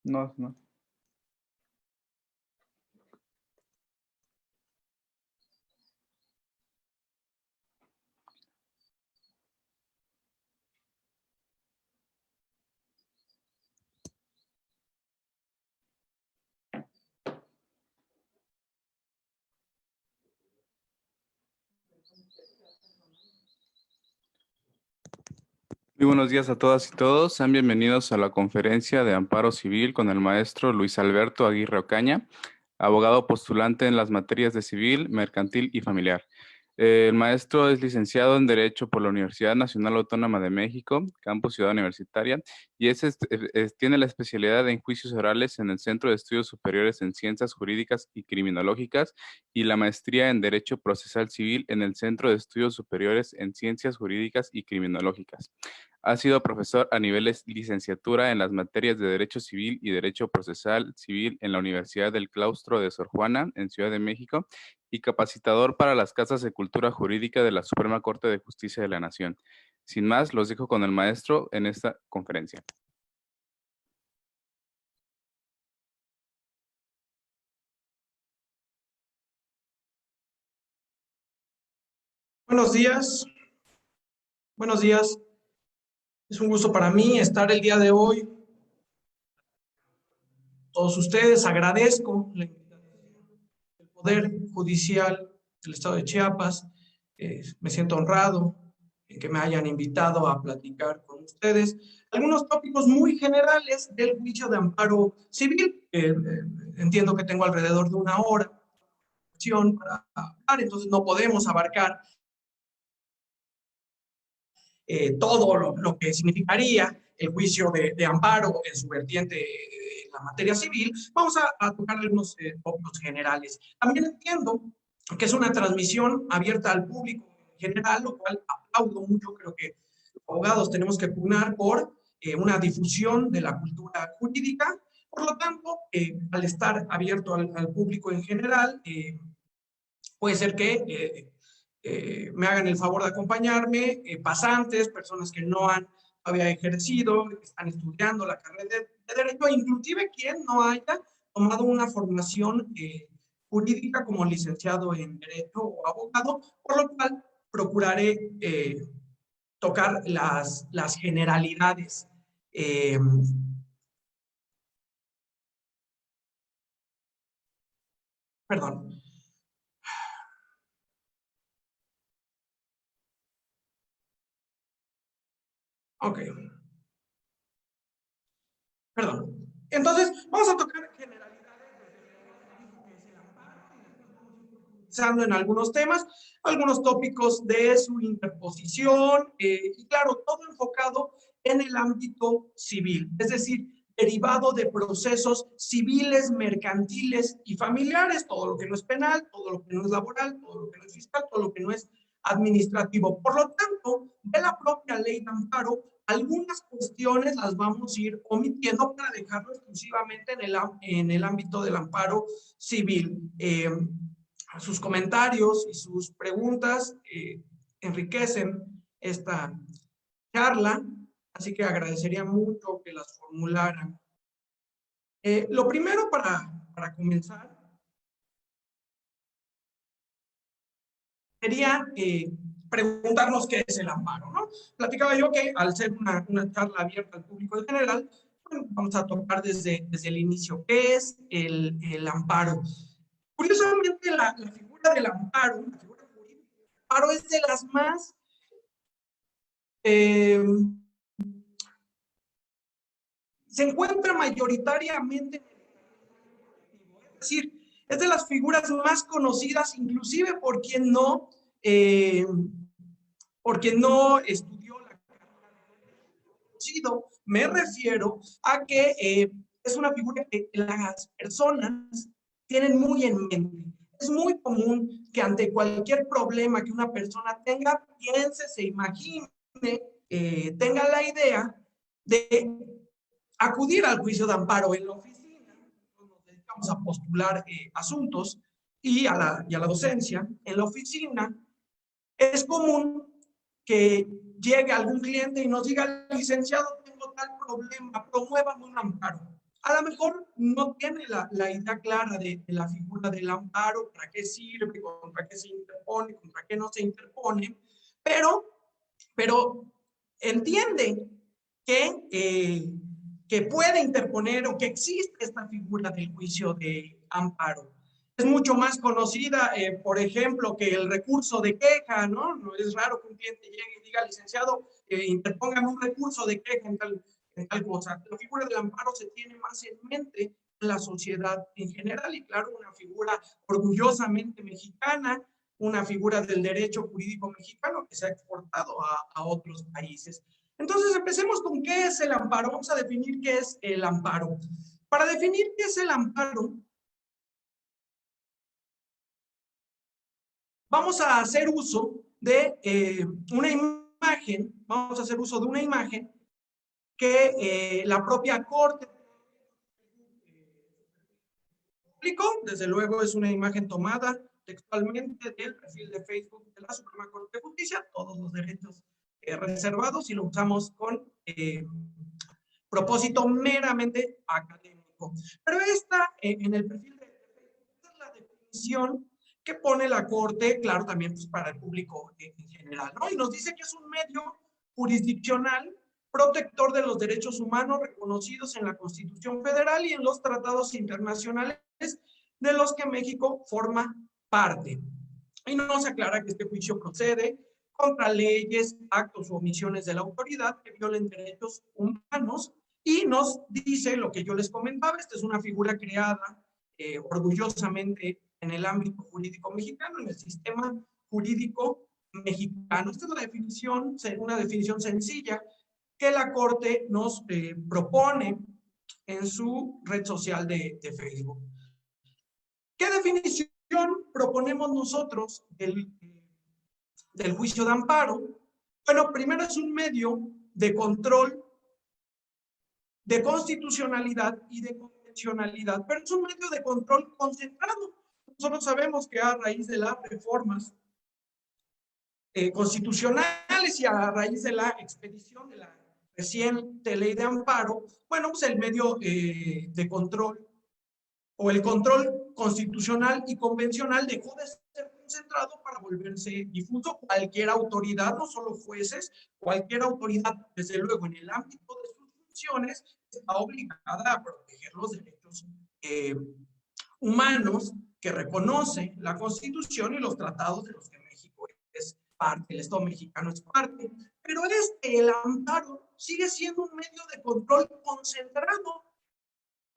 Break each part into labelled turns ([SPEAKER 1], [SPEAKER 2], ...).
[SPEAKER 1] No, no. Muy buenos días a todas y todos. Sean bienvenidos a la conferencia de Amparo Civil con el maestro Luis Alberto Aguirre Ocaña, abogado postulante en las materias de civil, mercantil y familiar. El maestro es licenciado en Derecho por la Universidad Nacional Autónoma de México, Campus Ciudad Universitaria, y tiene la especialidad en juicios orales en el Centro de Estudios Superiores en Ciencias Jurídicas y Criminológicas y la maestría en Derecho Procesal Civil en el Centro de Estudios Superiores en Ciencias Jurídicas y Criminológicas. Ha sido profesor a niveles licenciatura en las materias de Derecho Civil y Derecho Procesal Civil en la Universidad del Claustro de Sor Juana, en Ciudad de México, y capacitador para las Casas de Cultura Jurídica de la Suprema Corte de Justicia de la Nación. Sin más, los dejo con el maestro en esta conferencia.
[SPEAKER 2] Buenos días. Buenos días. Es un gusto para mí estar el día de hoy. Todos ustedes, agradezco la invitación del Poder Judicial del Estado de Chiapas. Me siento honrado en que me hayan invitado a platicar con ustedes algunos tópicos muy generales del juicio de amparo civil. Entiendo que tengo alrededor de una hora para hablar, entonces no podemos abarcar todo lo que significaría el juicio de amparo en su vertiente en la materia civil. Vamos a tocar algunos tópicos generales. También entiendo que es una transmisión abierta al público en general, lo cual aplaudo mucho. Creo que los abogados tenemos que pugnar por una difusión de la cultura jurídica. Por lo tanto, al estar abierto al público en general, puede ser que me hagan el favor de acompañarme, pasantes, personas que no han todavía ejercido, que están estudiando la carrera de Derecho, inclusive quien no haya tomado una formación jurídica como licenciado en Derecho o abogado, por lo cual procuraré tocar las generalidades. Perdón. Ok. Perdón. Entonces, vamos a tocar generalidades pensando en algunos temas, algunos tópicos de su interposición, y claro, todo enfocado en el ámbito civil, es decir, derivado de procesos civiles, mercantiles y familiares, todo lo que no es penal, todo lo que no es laboral, todo lo que no es fiscal, todo lo que no es administrativo. Por lo tanto, de la propia ley de amparo, algunas cuestiones las vamos a ir omitiendo para dejarlo exclusivamente en el ámbito del amparo civil. Sus comentarios y sus preguntas enriquecen esta charla, así que agradecería mucho que las formularan. Lo primero para comenzar sería preguntarnos qué es el amparo, ¿no? Platicaba yo que al ser una charla abierta al público en general, bueno, vamos a tocar desde el inicio. ¿Qué es el amparo? Curiosamente, la figura del amparo, la figura jurídica del amparo es de las más se encuentra mayoritariamente, es decir, es de las figuras más conocidas, inclusive por quien no estudió la carrera. Me refiero a que es una figura que las personas tienen muy en mente. Es muy común que ante cualquier problema que una persona tenga, piense, se imagine, tenga la idea de acudir al juicio de amparo en la oficina. Nos dedicamos a postular asuntos y a la docencia. En la oficina es común que llegue algún cliente y nos diga, licenciado, tengo tal problema, promuévame un amparo. A lo mejor no tiene la idea clara de la figura del amparo, para qué sirve, contra qué se interpone, contra qué no se interpone, pero entiende que puede interponer o que existe esta figura del juicio de amparo. Es mucho más conocida, por ejemplo, que el recurso de queja, ¿no? No es raro que un cliente llegue y diga, licenciado, interpóngame un recurso de queja en tal cosa. La figura del amparo se tiene más en mente en la sociedad en general y claro, una figura orgullosamente mexicana, una figura del derecho jurídico mexicano que se ha exportado a otros países. Entonces, empecemos con qué es el amparo. Vamos a definir qué es el amparo. Para definir qué es el amparo, vamos a hacer uso de una imagen, vamos a hacer uso de una imagen que la propia Corte publicó. Desde luego es una imagen tomada textualmente del perfil de Facebook de la Suprema Corte de Justicia, todos los derechos reservados y lo usamos con propósito meramente académico. Pero esta, en el perfil de Facebook, es la definición que pone la Corte, claro, también pues, para el público en general, ¿no? Y nos dice que es un medio jurisdiccional protector de los derechos humanos reconocidos en la Constitución Federal y en los tratados internacionales de los que México forma parte. Y nos aclara que este juicio procede contra leyes, actos o omisiones de la autoridad que violen derechos humanos y nos dice lo que yo les comentaba, esta es una figura creada orgullosamente en el ámbito jurídico mexicano, en el sistema jurídico mexicano. Esta es la definición, una definición sencilla que la Corte nos propone en su red social de Facebook. ¿Qué definición proponemos nosotros del juicio de amparo? Bueno, primero es un medio de control de constitucionalidad y de convencionalidad, pero es un medio de control concentrado. Nosotros sabemos que a raíz de las reformas constitucionales y a raíz de la expedición de la reciente ley de amparo, bueno, pues el medio de control o el control constitucional y convencional dejó de ser concentrado para volverse difuso. Cualquier autoridad, no solo jueces, cualquier autoridad, desde luego en el ámbito de sus funciones, está obligada a proteger los derechos humanos que reconoce la Constitución y los tratados de los que México es parte, el Estado mexicano es parte. Pero el amparo sigue siendo un medio de control concentrado,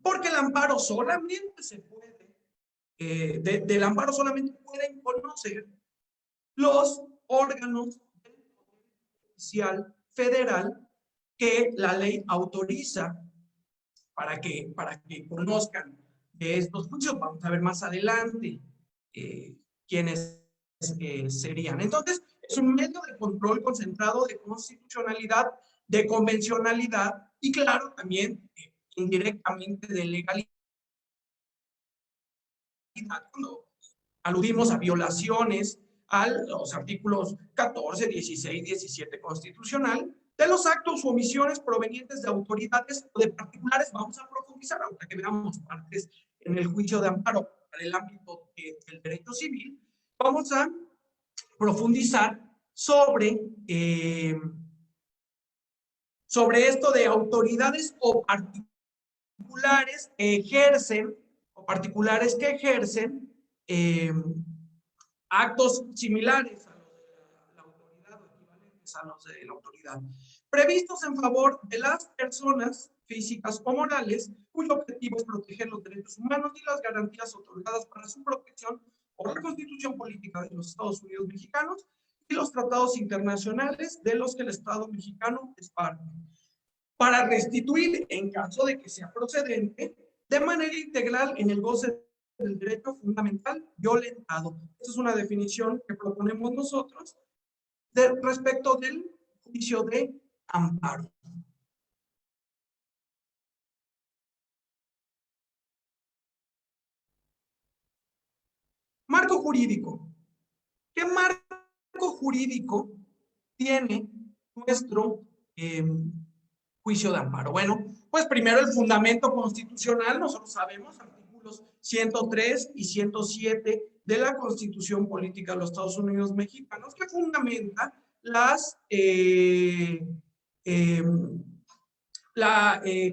[SPEAKER 2] porque el amparo solamente se puede, del amparo solamente pueden conocer los órganos del Poder Judicial Federal que la ley autoriza para que conozcan de estos juicios. Vamos a ver más adelante quiénes serían. Entonces, es un medio de control concentrado de constitucionalidad, de convencionalidad y, claro, también indirectamente de legalidad. Cuando aludimos a violaciones a los artículos 14, 16, 17 constitucional, de los actos u omisiones provenientes de autoridades o de particulares. Vamos a profundizar ahora que veamos partes en el juicio de amparo para el ámbito del derecho civil. Vamos a profundizar sobre esto de autoridades o particulares que ejercen actos similares a los de la autoridad o equivalentes a los de la autoridad, previstos en favor de las personas físicas o morales cuyo objetivo es proteger los derechos humanos y las garantías otorgadas para su protección por la Constitución Política de los Estados Unidos Mexicanos y los tratados internacionales de los que el Estado mexicano es parte, para restituir, en caso de que sea procedente, de manera integral en el goce del derecho fundamental violentado. Esta es una definición que proponemos nosotros respecto del juicio de amparo. Marco jurídico. ¿Qué marco jurídico tiene nuestro juicio de amparo? Bueno, Pues primero el fundamento constitucional, nosotros sabemos, artículos 103 y 107 de la Constitución Política de los Estados Unidos Mexicanos, que fundamenta la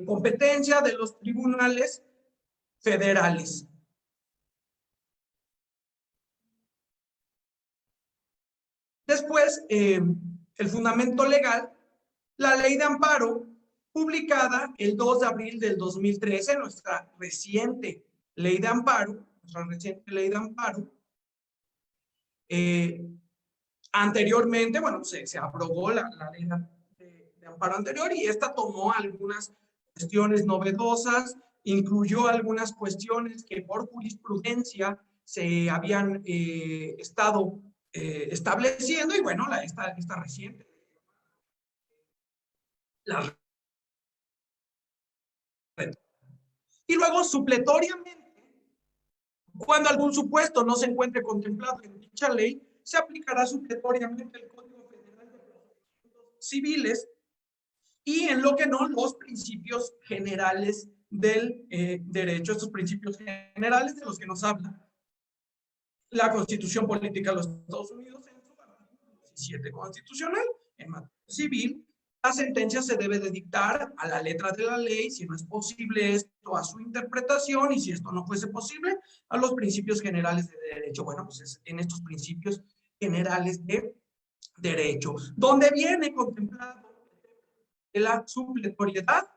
[SPEAKER 2] competencia de los tribunales federales. Después, el fundamento legal, la ley de amparo, publicada el 2 de abril del 2013, nuestra reciente ley de amparo, anteriormente, bueno, se aprobó la ley de amparo anterior y esta tomó algunas cuestiones novedosas, incluyó algunas cuestiones que por jurisprudencia se habían estado estableciendo y bueno, esta reciente. Y luego, supletoriamente, cuando algún supuesto no se encuentre contemplado en dicha ley, se aplicará supletoriamente el Código Federal de Procedimientos Civiles y en lo que no, los principios generales del derecho, estos principios generales de los que nos habla la Constitución Política de los Estados Unidos en su artículo 17 constitucional. En materia civil, la sentencia se debe de dictar a la letra de la ley, si no es posible esto, a su interpretación, y si esto no fuese posible, a los principios generales de derecho. Bueno, pues es en estos principios generales de derecho, donde viene contemplado la supletoriedad.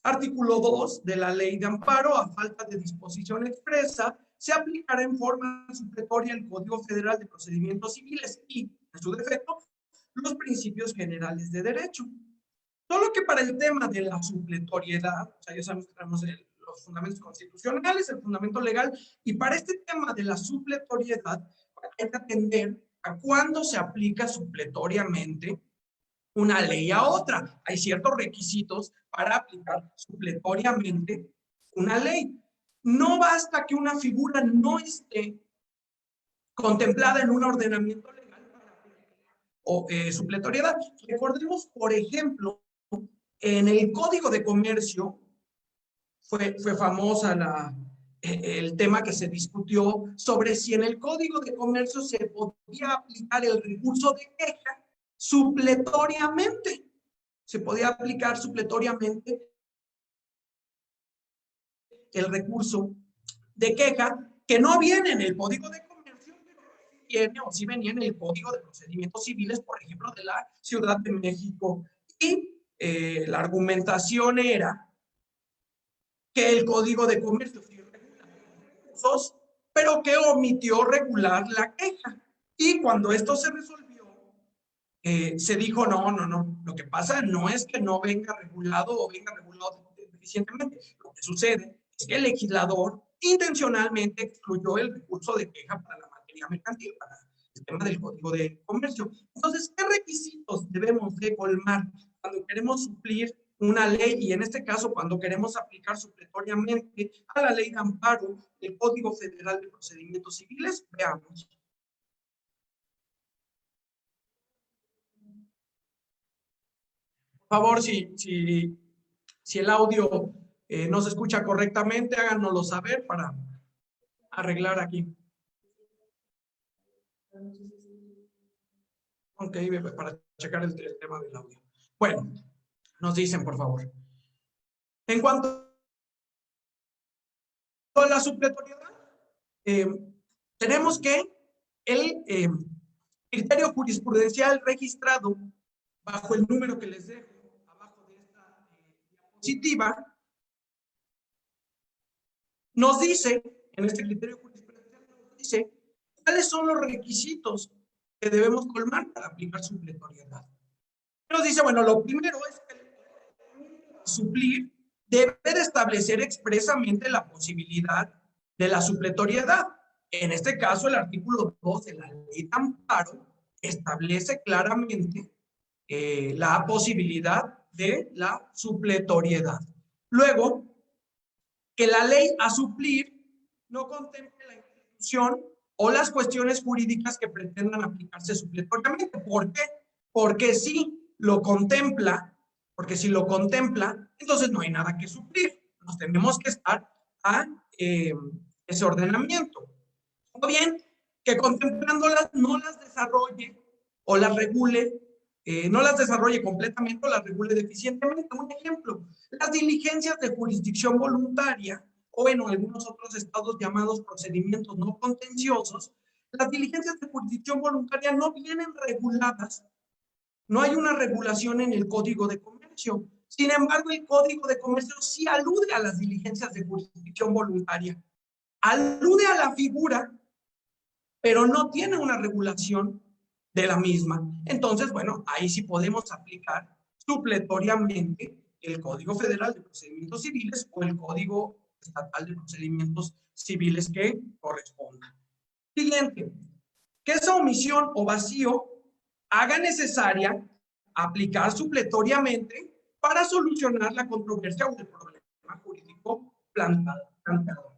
[SPEAKER 2] Artículo 2 de la Ley de Amparo, a falta de disposición expresa, se aplicará en forma supletoria el Código Federal de Procedimientos Civiles y, en su defecto, los principios generales de derecho. Solo que para el tema de la supletoriedad, o sea, ya sabemos que tenemos los fundamentos constitucionales, el fundamento legal, y para este tema de la supletoriedad, hay que atender a cuándo se aplica supletoriamente una ley a otra. Hay ciertos requisitos para aplicar supletoriamente una ley. No basta que una figura no esté contemplada en un ordenamiento legal para o supletoriedad. Recordemos, por ejemplo, en el Código de Comercio fue famosa el tema que se discutió sobre si en el Código de Comercio se podía aplicar el recurso de queja supletoriamente. Se podía aplicar supletoriamente el recurso de queja que no viene en el Código de Comercio, pero viene o sí venía en el Código de Procedimientos Civiles, por ejemplo, de la Ciudad de México. Y la argumentación era que el Código de Comercio sí regula recursos, pero que omitió regular la queja. Y cuando esto se resolvió, se dijo, no, lo que pasa no es que no venga regulado o venga regulado deficientemente. Lo que sucede es que el legislador intencionalmente excluyó el recurso de queja para la materia mercantil, para el tema del Código de Comercio. Entonces, ¿qué requisitos debemos de colmar cuando queremos suplir una ley y en este caso cuando queremos aplicar supletoriamente a la ley de amparo del Código Federal de Procedimientos Civiles? Veamos. Por favor, si el audio no se escucha correctamente, háganoslo saber para arreglar aquí. Ok, para checar el tema del audio. Bueno, nos dicen, por favor. En cuanto a la supletoriedad, tenemos que el criterio jurisprudencial registrado bajo el número que les dejo abajo de esta diapositiva, nos dice, en este criterio jurisprudencial, nos dice cuáles son los requisitos que debemos colmar para aplicar supletoriedad. Nos dice, bueno, lo primero es que suplir debe de establecer expresamente la posibilidad de la supletoriedad. En este caso, el artículo 2 de la ley de amparo establece claramente la posibilidad de la supletoriedad. Luego, que la ley a suplir no contemple la institución o las cuestiones jurídicas que pretendan aplicarse supletoriamente. ¿Por qué? Porque sí lo contempla, porque si lo contempla, entonces no hay nada que suplir. Nos tenemos que estar a ese ordenamiento. O bien, que contemplándolas no las desarrolle o las regule, no las desarrolle completamente o las regule deficientemente. Un ejemplo, las diligencias de jurisdicción voluntaria o en algunos otros estados llamados procedimientos no contenciosos, las diligencias de jurisdicción voluntaria no vienen reguladas, no hay una regulación en el Código de Comercio. Sin embargo, el Código de Comercio sí alude a las diligencias de jurisdicción voluntaria, alude a la figura, pero no tiene una regulación de la misma. Entonces, bueno, ahí sí podemos aplicar supletoriamente el Código Federal de Procedimientos Civiles o el Código Estatal de Procedimientos Civiles que corresponda. Siguiente, que esa omisión o vacío haga necesaria aplicar supletoriamente para solucionar la controversia o el problema jurídico planteado.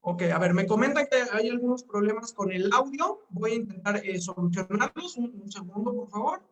[SPEAKER 2] Ok, a ver, me comentan que hay algunos problemas con el audio. Voy a intentar solucionarlos. Un segundo, por favor.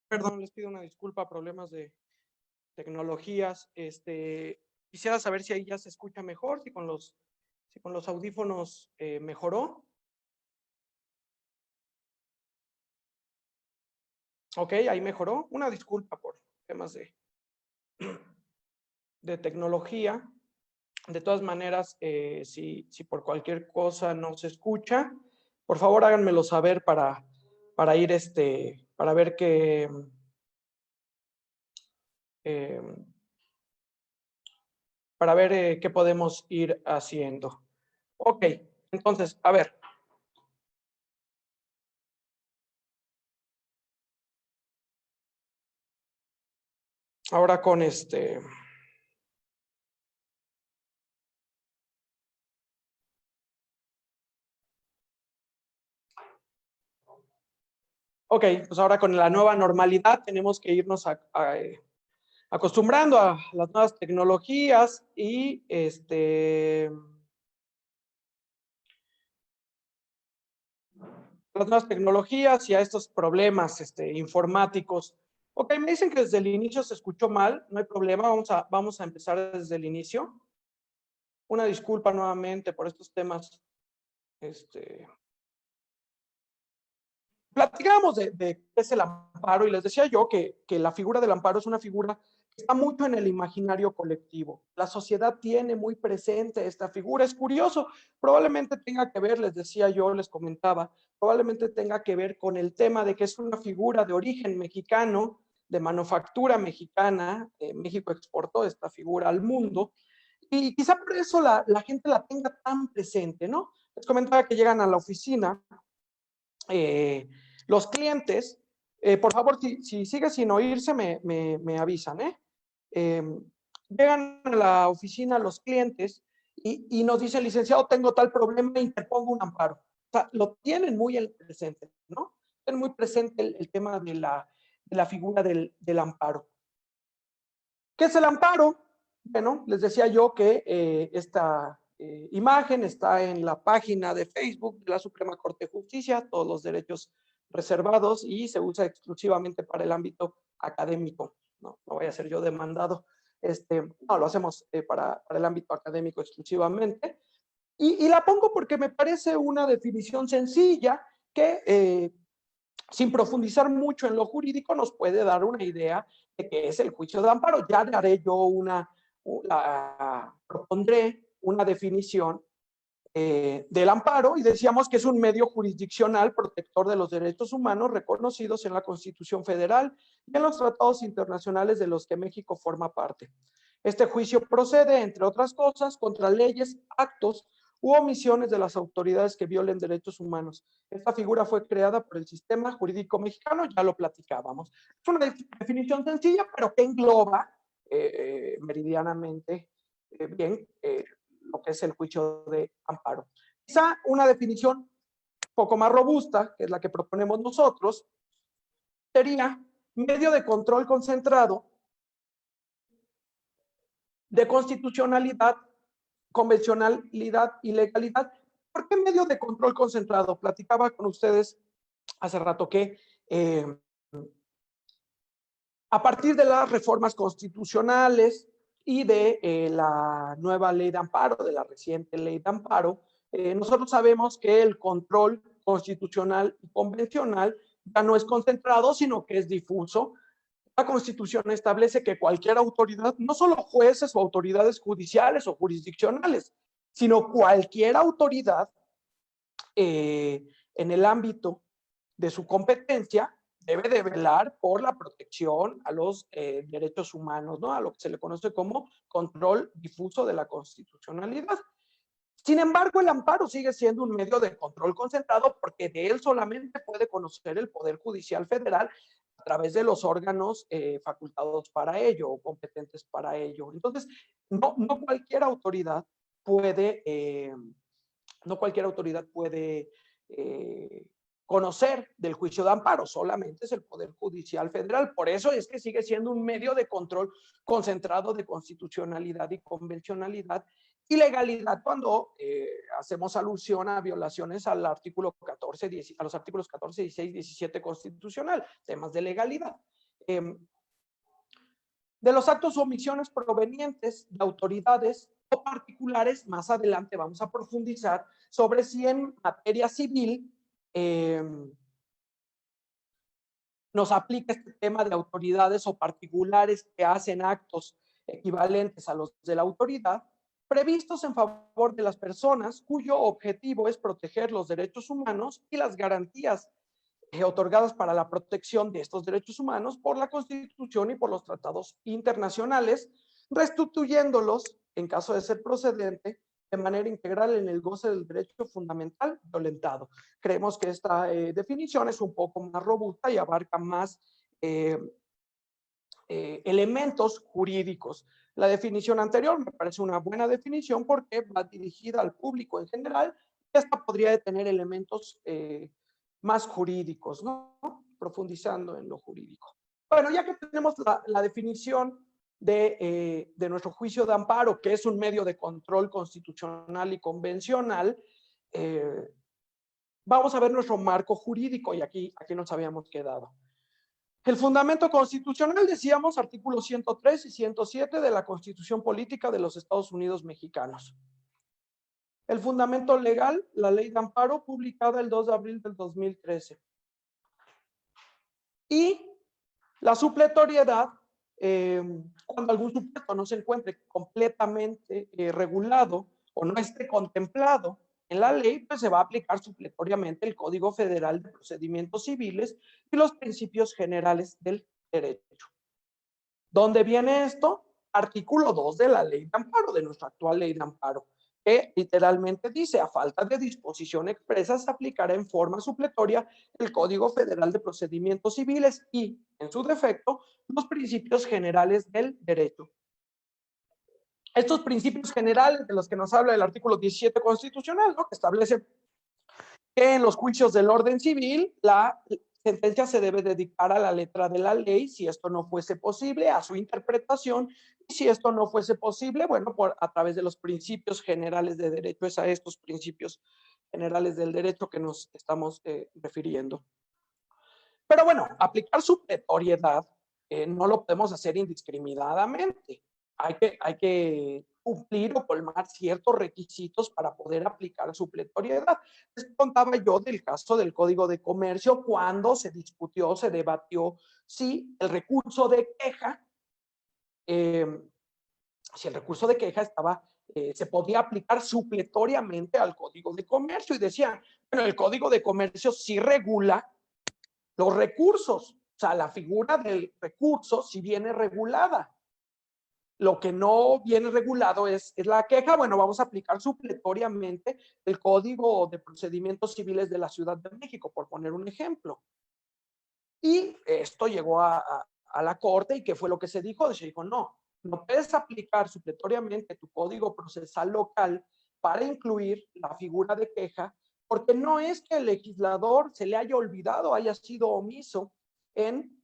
[SPEAKER 2] Perdón, les pido una disculpa, problemas de tecnologías. Quisiera saber si ahí ya se escucha mejor, si con los audífonos mejoró. Ok, ahí mejoró. Una disculpa por temas de tecnología. De todas maneras, si por cualquier cosa no se escucha, por favor háganmelo saber para ir, para ver eh, qué podemos ir haciendo. Ok, entonces, a ver. Ahora con ok, pues ahora con la nueva normalidad tenemos que irnos acostumbrando a las nuevas tecnologías y las nuevas tecnologías y a estos problemas informáticos. Ok, me dicen que desde el inicio se escuchó mal, no hay problema, vamos a empezar desde el inicio. Una disculpa nuevamente por estos temas. Platicábamos de qué es el amparo y les decía yo que la figura del amparo es una figura que está mucho en el imaginario colectivo. La sociedad tiene muy presente esta figura. Es curioso, probablemente tenga que ver, les decía yo, les comentaba, probablemente tenga que ver con el tema de que es una figura de origen mexicano, de manufactura mexicana. México exportó esta figura al mundo y quizá por eso la gente la tenga tan presente, ¿no? Les comentaba que llegan a la oficina los clientes, por favor, si sigue sin oírse, me avisan, llegan a la oficina los clientes y nos dice, licenciado, tengo tal problema, interpongo un amparo. O sea, lo tienen muy presente, ¿no? Tienen muy presente el tema de la figura del amparo. ¿Qué es el amparo? Bueno, les decía yo que esta imagen está en la página de Facebook de la Suprema Corte de Justicia, todos los derechos reservados y se usa exclusivamente para el ámbito académico. No voy a ser yo demandado. No, lo hacemos para el ámbito académico exclusivamente. Y la pongo porque me parece una definición sencilla que sin profundizar mucho en lo jurídico, nos puede dar una idea de qué es el juicio de amparo. Ya haré yo propondré una definición del amparo y decíamos que es un medio jurisdiccional protector de los derechos humanos reconocidos en la Constitución Federal y en los tratados internacionales de los que México forma parte. Este juicio procede, entre otras cosas, contra leyes, actos u omisiones de las autoridades que violen derechos humanos. Esta figura fue creada por el sistema jurídico mexicano, ya lo platicábamos. Es una definición sencilla, pero que engloba meridianamente bien lo que es el juicio de amparo. Quizá una definición un poco más robusta, que es la que proponemos nosotros, sería medio de control concentrado de constitucionalidad, convencionalidad y legalidad. ¿Por qué medio de control concentrado? Platicaba con ustedes hace rato que a partir de las reformas constitucionales y de la nueva ley de amparo, de la reciente ley de amparo, nosotros sabemos que el control constitucional y convencional ya no es concentrado, sino que es difuso. La Constitución establece que cualquier autoridad, no solo jueces o autoridades judiciales o jurisdiccionales, sino cualquier autoridad en el ámbito de su competencia, debe de velar por la protección a los derechos humanos, ¿no? A lo que se le conoce como control difuso de la constitucionalidad. Sin embargo, el amparo sigue siendo un medio de control concentrado porque de él solamente puede conocer el Poder Judicial Federal a través de los órganos facultados para ello o competentes para ello. Entonces, no cualquier autoridad puede, conocer del juicio de amparo, solamente es el Poder Judicial Federal. Por eso es que sigue siendo un medio de control concentrado de constitucionalidad y convencionalidad y legalidad cuando hacemos alusión a violaciones al artículo 14, a los artículos 14, 16, 17 constitucional, temas de legalidad. De los actos o omisiones provenientes de autoridades o particulares, más adelante vamos a profundizar sobre si en materia civil nos aplica este tema de autoridades o particulares que hacen actos equivalentes a los de la autoridad, previstos en favor de las personas cuyo objetivo es proteger los derechos humanos y las garantías otorgadas para la protección de estos derechos humanos por la Constitución y por los tratados internacionales, restituyéndolos, en caso de ser procedente, de manera integral en el goce del derecho fundamental violentado. Creemos que esta definición es un poco más robusta y abarca más elementos jurídicos. La definición anterior me parece una buena definición porque va dirigida al público en general y esta podría tener elementos más jurídicos, ¿no? Profundizando en lo jurídico. Bueno, ya que tenemos la definición de nuestro juicio de amparo, que es un medio de control constitucional y convencional, vamos a ver nuestro marco jurídico y aquí nos habíamos quedado. El fundamento constitucional, decíamos, artículos 103 y 107 de la Constitución Política de los Estados Unidos Mexicanos. El fundamento legal, la Ley de Amparo, publicada el 2 de abril del 2013. Y la supletoriedad, cuando algún supuesto no se encuentre completamente regulado o no esté contemplado en la ley, pues se va a aplicar supletoriamente el Código Federal de Procedimientos Civiles y los principios generales del derecho. ¿Dónde viene esto? Artículo 2 de la Ley de Amparo, de nuestra actual Ley de Amparo, que literalmente dice: a falta de disposición expresa se aplicará en forma supletoria el Código Federal de Procedimientos Civiles y, en su defecto, los principios generales del derecho. Estos principios generales de los que nos habla el artículo 17 constitucional, ¿no?, que establece que en los juicios del orden civil la sentencia se debe de dictar a la letra de la ley, si esto no fuese posible, a su interpretación, y si esto no fuese posible, bueno, a través de los principios generales de derecho. Es a estos principios generales del derecho que nos estamos refiriendo. Pero bueno, aplicar supletoriedad no lo podemos hacer indiscriminadamente. Hay que cumplir o colmar ciertos requisitos para poder aplicar supletoriedad. Les contaba yo del caso del Código de Comercio, cuando se discutió, se debatió si el recurso de queja, se podía aplicar supletoriamente al Código de Comercio, y decían, bueno, el Código de Comercio sí regula los recursos, o sea, la figura del recurso sí viene regulada. Lo que no viene regulado es la queja. Bueno, vamos a aplicar supletoriamente el Código de Procedimientos Civiles de la Ciudad de México, por poner un ejemplo. Y esto llegó a la Corte, y ¿qué fue lo que se dijo? Se dijo, no puedes aplicar supletoriamente tu Código Procesal Local para incluir la figura de queja, porque no es que el legislador se le haya olvidado, haya sido omiso en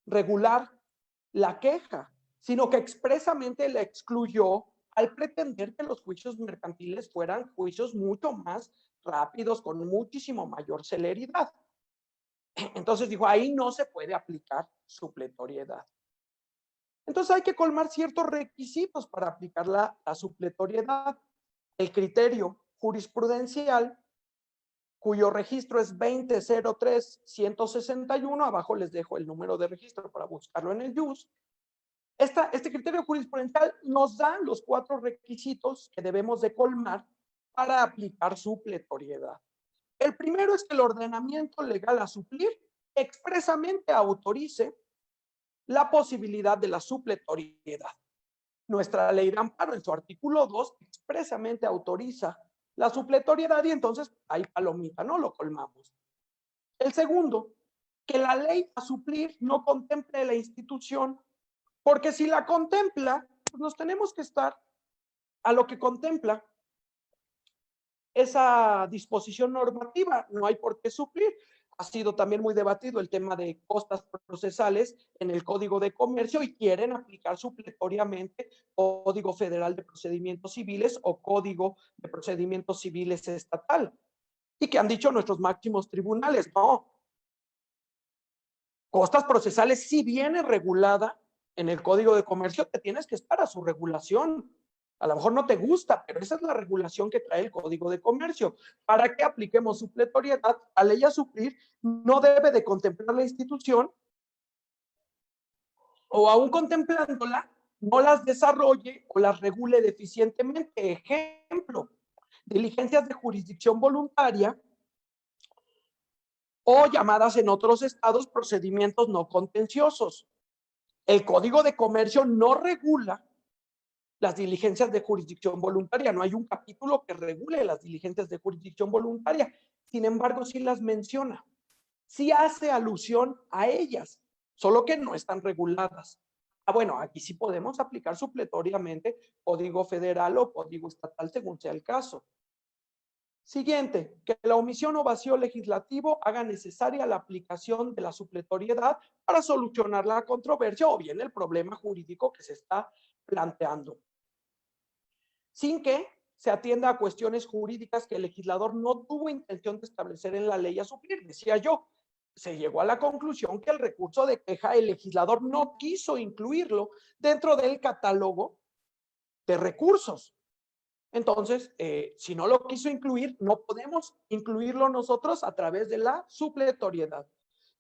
[SPEAKER 2] regular la queja, sino que expresamente la excluyó al pretender que los juicios mercantiles fueran juicios mucho más rápidos, con muchísimo mayor celeridad. Entonces dijo, ahí no se puede aplicar supletoriedad. Entonces hay que colmar ciertos requisitos para aplicar la supletoriedad. El criterio jurisprudencial, cuyo registro es 2003-161, abajo les dejo el número de registro para buscarlo en el JUS. Este criterio jurisprudencial nos da los 4 requisitos que debemos de colmar para aplicar supletoriedad. El primero es que el ordenamiento legal a suplir expresamente autorice la posibilidad de la supletoriedad. Nuestra Ley de Amparo, en su artículo 2, expresamente autoriza la supletoriedad, y entonces hay palomita, ¿no? Lo colmamos. El segundo, que la ley a suplir no contemple la institución, porque si la contempla, pues nos tenemos que estar a lo que contempla esa disposición normativa, no hay por qué suplir. Ha sido también muy debatido el tema de costas procesales en el Código de Comercio, y quieren aplicar supletoriamente Código Federal de Procedimientos Civiles o Código de Procedimientos Civiles estatal. Y que han dicho nuestros máximos tribunales, no. Costas procesales, si viene regulada en el Código de Comercio, te tienes que estar a su regulación. A lo mejor no te gusta, pero esa es la regulación que trae el Código de Comercio. Para que apliquemos supletoriedad, la ley a suplir no debe de contemplar la institución o aún contemplándola, no las desarrolle o las regule deficientemente. Ejemplo, diligencias de jurisdicción voluntaria o llamadas en otros estados procedimientos no contenciosos. El Código de Comercio no regula las diligencias de jurisdicción voluntaria, no hay un capítulo que regule las diligencias de jurisdicción voluntaria, sin embargo sí las menciona, sí hace alusión a ellas, solo que no están reguladas. Bueno, aquí sí podemos aplicar supletoriamente código federal o código estatal según sea el caso. Siguiente, que la omisión o vacío legislativo haga necesaria la aplicación de la supletoriedad para solucionar la controversia o bien el problema jurídico que se está planteando, sin que se atienda a cuestiones jurídicas que el legislador no tuvo intención de establecer en la ley a suplir. Decía yo, se llegó a la conclusión que el recurso de queja, el legislador no quiso incluirlo dentro del catálogo de recursos. Entonces, si no lo quiso incluir, no podemos incluirlo nosotros a través de la supletoriedad.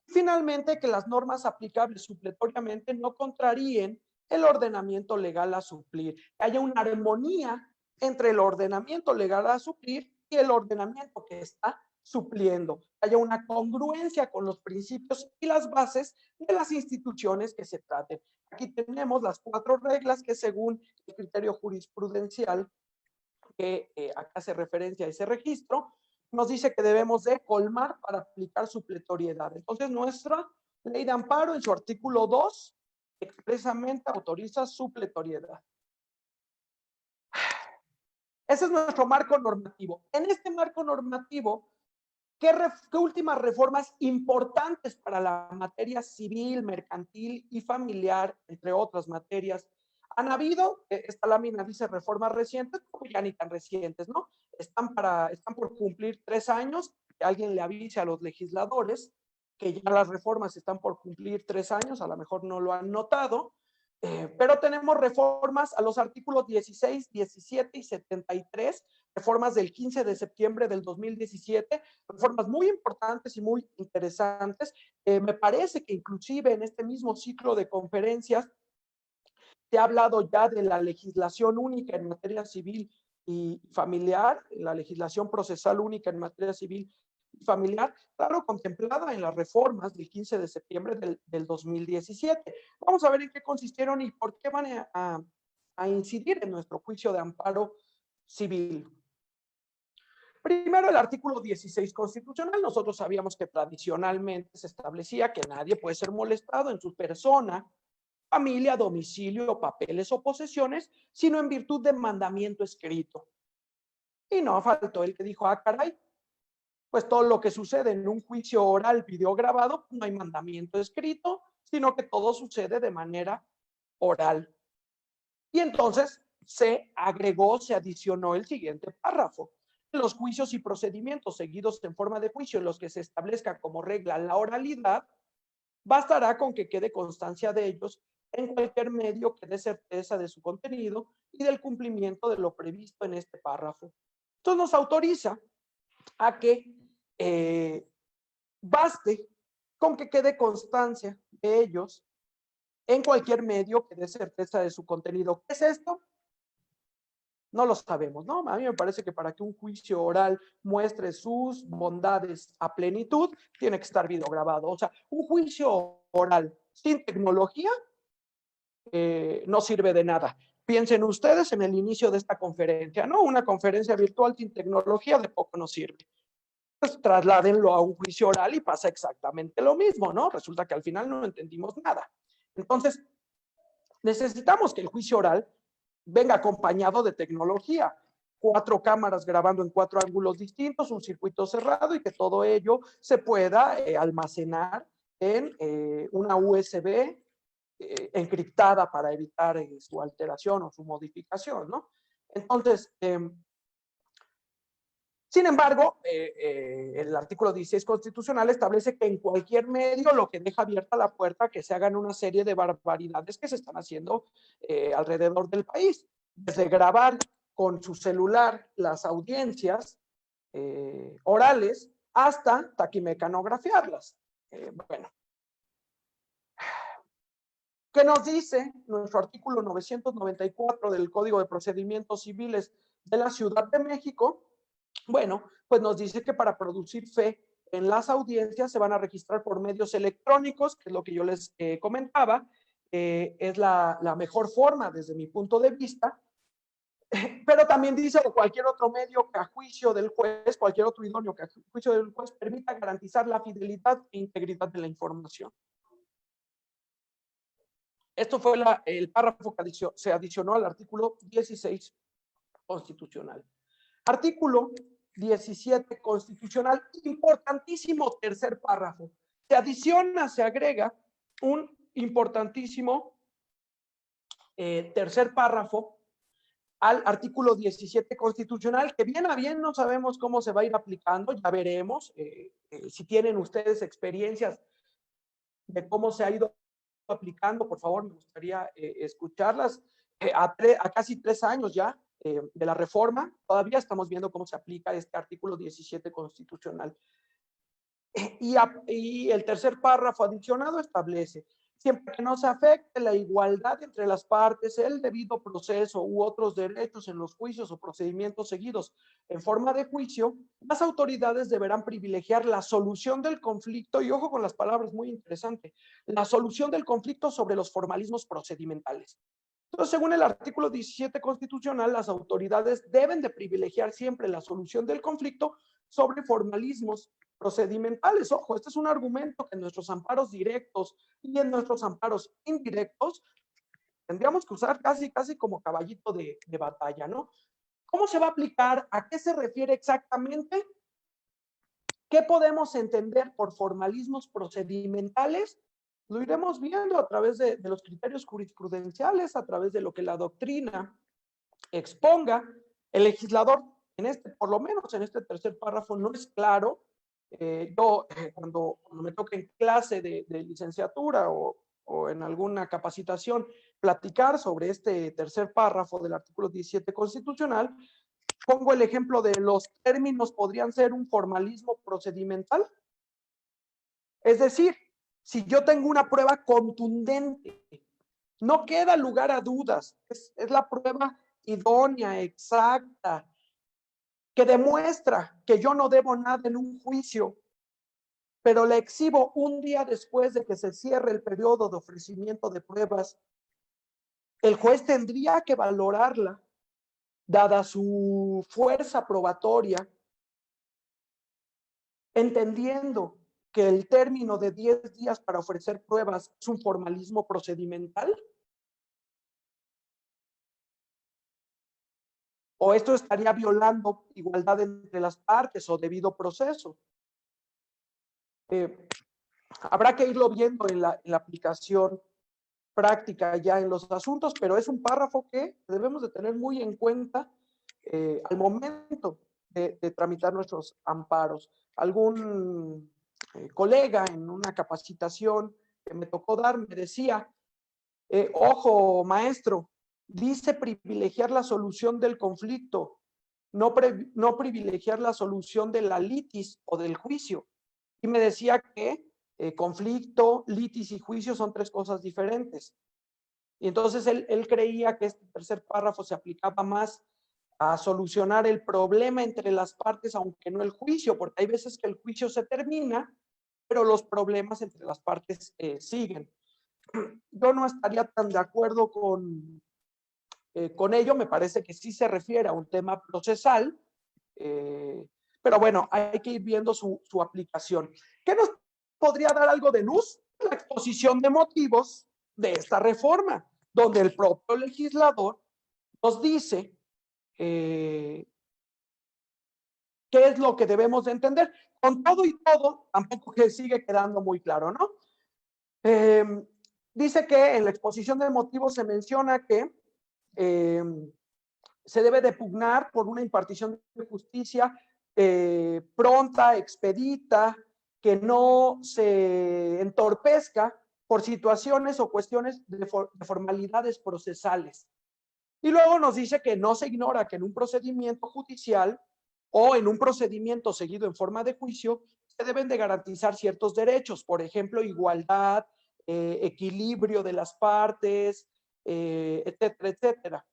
[SPEAKER 2] Finalmente, que las normas aplicables supletoriamente no contraríen el ordenamiento legal a suplir, que haya una armonía entre el ordenamiento legal a suplir y el ordenamiento que está supliendo, que haya una congruencia con los principios y las bases de las instituciones que se traten. Aquí tenemos las 4 reglas que según el criterio jurisprudencial que acá hace referencia a ese registro, nos dice que debemos de colmar para aplicar supletoriedad. Entonces, nuestra ley de amparo en su artículo 2 expresamente autoriza supletoriedad. Ese es nuestro marco normativo. En este marco normativo, ¿qué últimas reformas importantes para la materia civil, mercantil y familiar, entre otras materias, han habido? Esta lámina dice reformas recientes, como ya ni tan recientes, ¿no? Están por cumplir 3 años, que alguien le avise a los legisladores que ya las reformas están por cumplir 3 años, a lo mejor no lo han notado, pero tenemos reformas a los artículos 16, 17 y 73, reformas del 15 de septiembre del 2017, reformas muy importantes y muy interesantes. Me parece que inclusive en este mismo ciclo de conferencias se ha hablado ya de la legislación única en materia civil y familiar, la legislación procesal única en materia civil y familiar, claro, contemplada en las reformas del 15 de septiembre del 2017. Vamos a ver en qué consistieron y por qué van a incidir en nuestro juicio de amparo civil. Primero, el artículo 16 constitucional. Nosotros sabíamos que tradicionalmente se establecía que nadie puede ser molestado en su persona, familia, domicilio, papeles o posesiones, sino en virtud de mandamiento escrito. Y no faltó el que dijo, caray, pues todo lo que sucede en un juicio oral, video grabado, no hay mandamiento escrito, sino que todo sucede de manera oral. Y entonces se agregó, se adicionó el siguiente párrafo. Los juicios y procedimientos seguidos en forma de juicio en los que se establezca como regla la oralidad, bastará con que quede constancia de ellos en cualquier medio que dé certeza de su contenido y del cumplimiento de lo previsto en este párrafo. Entonces nos autoriza a que baste con que quede constancia de ellos en cualquier medio que dé certeza de su contenido. ¿Qué es esto? No lo sabemos, ¿no? A mí me parece que para que un juicio oral muestre sus bondades a plenitud, tiene que estar video grabado. O sea, un juicio oral sin tecnología no sirve de nada. Piensen ustedes en el inicio de esta conferencia, ¿no? Una conferencia virtual sin tecnología de poco nos sirve. Pues trasládenlo a un juicio oral y pasa exactamente lo mismo, ¿no? Resulta que al final no entendimos nada. Entonces, necesitamos que el juicio oral venga acompañado de tecnología. 4 cámaras grabando en 4 ángulos distintos, un circuito cerrado y que todo ello se pueda almacenar en una USB encriptada para evitar su alteración o su modificación, ¿no? Entonces, sin embargo, el artículo 16 constitucional establece que en cualquier medio, lo que deja abierta la puerta a que se hagan una serie de barbaridades que se están haciendo alrededor del país. desde grabar con su celular las audiencias orales hasta taquimecanografiarlas. Bueno, ¿qué nos dice nuestro artículo 994 del Código de Procedimientos Civiles de la Ciudad de México? Bueno, pues nos dice que para producir fe en las audiencias se van a registrar por medios electrónicos, que es lo que yo les comentaba, es la mejor forma desde mi punto de vista, pero también dice que cualquier otro medio que a juicio del juez, cualquier otro idóneo que a juicio del juez permita garantizar la fidelidad e integridad de la información. Esto fue el párrafo que se adicionó al artículo 16 constitucional. Artículo 17 constitucional, importantísimo tercer párrafo. Se adiciona, se agrega un importantísimo tercer párrafo al artículo 17 constitucional, que bien a bien no sabemos cómo se va a ir aplicando, ya veremos. Si tienen ustedes experiencias de cómo se ha ido aplicando, por favor, me gustaría escucharlas. A casi 3 años ya de la reforma, todavía estamos viendo cómo se aplica este artículo 17 constitucional. Y el tercer párrafo adicionado establece: siempre que no se afecte la igualdad entre las partes, el debido proceso u otros derechos en los juicios o procedimientos seguidos en forma de juicio, las autoridades deberán privilegiar la solución del conflicto, y ojo con las palabras, muy interesante, la solución del conflicto sobre los formalismos procedimentales. Entonces, según el artículo 17 constitucional, las autoridades deben de privilegiar siempre la solución del conflicto sobre formalismos procedimentales. Ojo, este es un argumento que en nuestros amparos directos y en nuestros amparos indirectos tendríamos que usar casi como caballito de batalla, ¿no? ¿Cómo se va a aplicar? ¿A qué se refiere exactamente? ¿Qué podemos entender por formalismos procedimentales? Lo iremos viendo a través de los criterios jurisprudenciales, a través de lo que la doctrina exponga. El legislador, por lo menos en este tercer párrafo, no es claro. Cuando me toca en clase de licenciatura o en alguna capacitación platicar sobre este tercer párrafo del artículo 17 constitucional, pongo el ejemplo de los términos podrían ser un formalismo procedimental. Es decir, si yo tengo una prueba contundente, no queda lugar a dudas, es la prueba idónea, exacta, que demuestra que yo no debo nada en un juicio, pero la exhibo un día después de que se cierre el periodo de ofrecimiento de pruebas, el juez tendría que valorarla, dada su fuerza probatoria, entendiendo que el término de 10 días para ofrecer pruebas es un formalismo procedimental. ¿O esto estaría violando igualdad entre las partes o debido proceso? Habrá que irlo viendo en la aplicación práctica ya en los asuntos, pero es un párrafo que debemos de tener muy en cuenta al momento de tramitar nuestros amparos. Algún colega en una capacitación que me tocó dar me decía, ojo maestro, dice privilegiar la solución del conflicto, no privilegiar la solución de la litis o del juicio. Y me decía que conflicto, litis y juicio son 3 cosas diferentes. Y entonces él creía que este tercer párrafo se aplicaba más a solucionar el problema entre las partes, aunque no el juicio, porque hay veces que el juicio se termina, pero los problemas entre las partes siguen. Yo no estaría tan de acuerdo con ello, me parece que sí se refiere a un tema procesal, pero bueno, hay que ir viendo su aplicación. ¿Qué nos podría dar algo de luz? La exposición de motivos de esta reforma, donde el propio legislador nos dice qué es lo que debemos de entender. Con todo y todo, tampoco que sigue quedando muy claro, ¿no? Dice que en la exposición de motivos se menciona que se debe de pugnar por una impartición de justicia pronta, expedita, que no se entorpezca por situaciones o cuestiones de formalidades procesales. Y luego nos dice que no se ignora que en un procedimiento judicial o en un procedimiento seguido en forma de juicio se deben de garantizar ciertos derechos, por ejemplo, igualdad, equilibrio de las partes, etcétera, etcétera.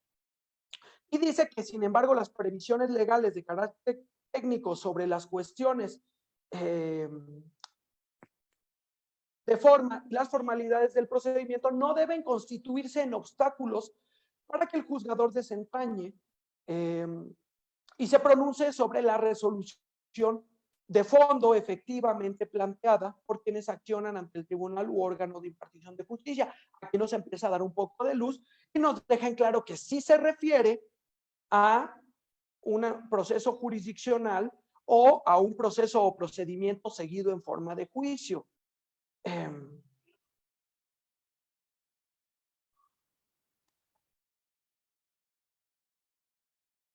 [SPEAKER 2] Y dice que, sin embargo, las previsiones legales de carácter técnico sobre las cuestiones de forma y las formalidades del procedimiento no deben constituirse en obstáculos para que el juzgador desempeñe y se pronuncie sobre la resolución de fondo efectivamente planteada por quienes accionan ante el tribunal u órgano de impartición de justicia. Aquí nos empieza a dar un poco de luz y nos deja en claro que sí se refiere a un proceso jurisdiccional o a un proceso o procedimiento seguido en forma de juicio.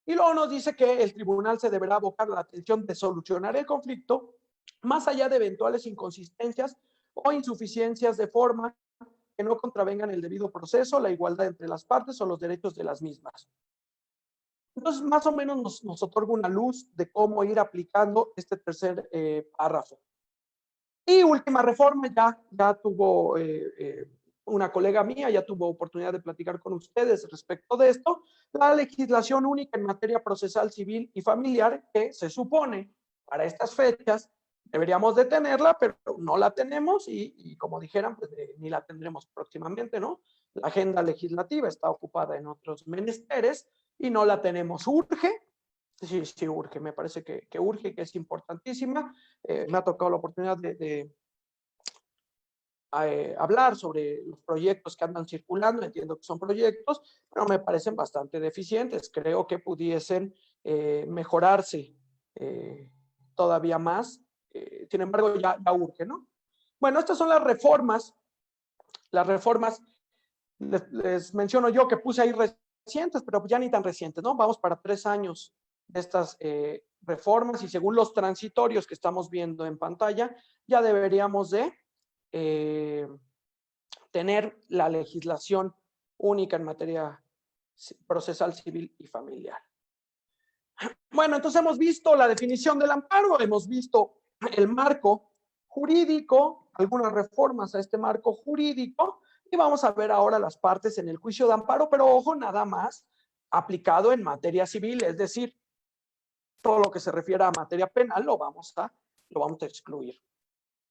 [SPEAKER 2] Y luego nos dice que el tribunal se deberá abocar a la atención de solucionar el conflicto más allá de eventuales inconsistencias o insuficiencias de forma que no contravengan el debido proceso, la igualdad entre las partes o los derechos de las mismas. Entonces, más o menos nos otorga una luz de cómo ir aplicando este tercer párrafo. Y última reforma, ya tuvo una colega mía, ya tuvo oportunidad de platicar con ustedes respecto de esto, la legislación única en materia procesal civil y familiar, que se supone para estas fechas deberíamos de tenerla, pero no la tenemos y como dijeran, pues ni la tendremos próximamente, ¿no? La agenda legislativa está ocupada en otros menesteres y no la tenemos. ¿Urge? Sí, sí, urge, me parece que urge, que es importantísima. Me ha tocado la oportunidad de hablar sobre los proyectos que andan circulando, entiendo que son proyectos, pero me parecen bastante deficientes. Creo que pudiesen mejorarse todavía más. Sin embargo, ya urge, ¿no? Bueno, estas son las reformas. Las reformas, les menciono yo que puse ahí recientes, pero ya ni tan recientes, ¿no? Vamos para 3 años de estas reformas y según los transitorios que estamos viendo en pantalla, ya deberíamos de tener la legislación única en materia procesal civil y familiar. Bueno, entonces hemos visto la definición del amparo, hemos visto el marco jurídico, algunas reformas a este marco jurídico, y vamos a ver ahora las partes en el juicio de amparo, pero ojo, nada más aplicado en materia civil, es decir, todo lo que se refiere a materia penal lo vamos a excluir,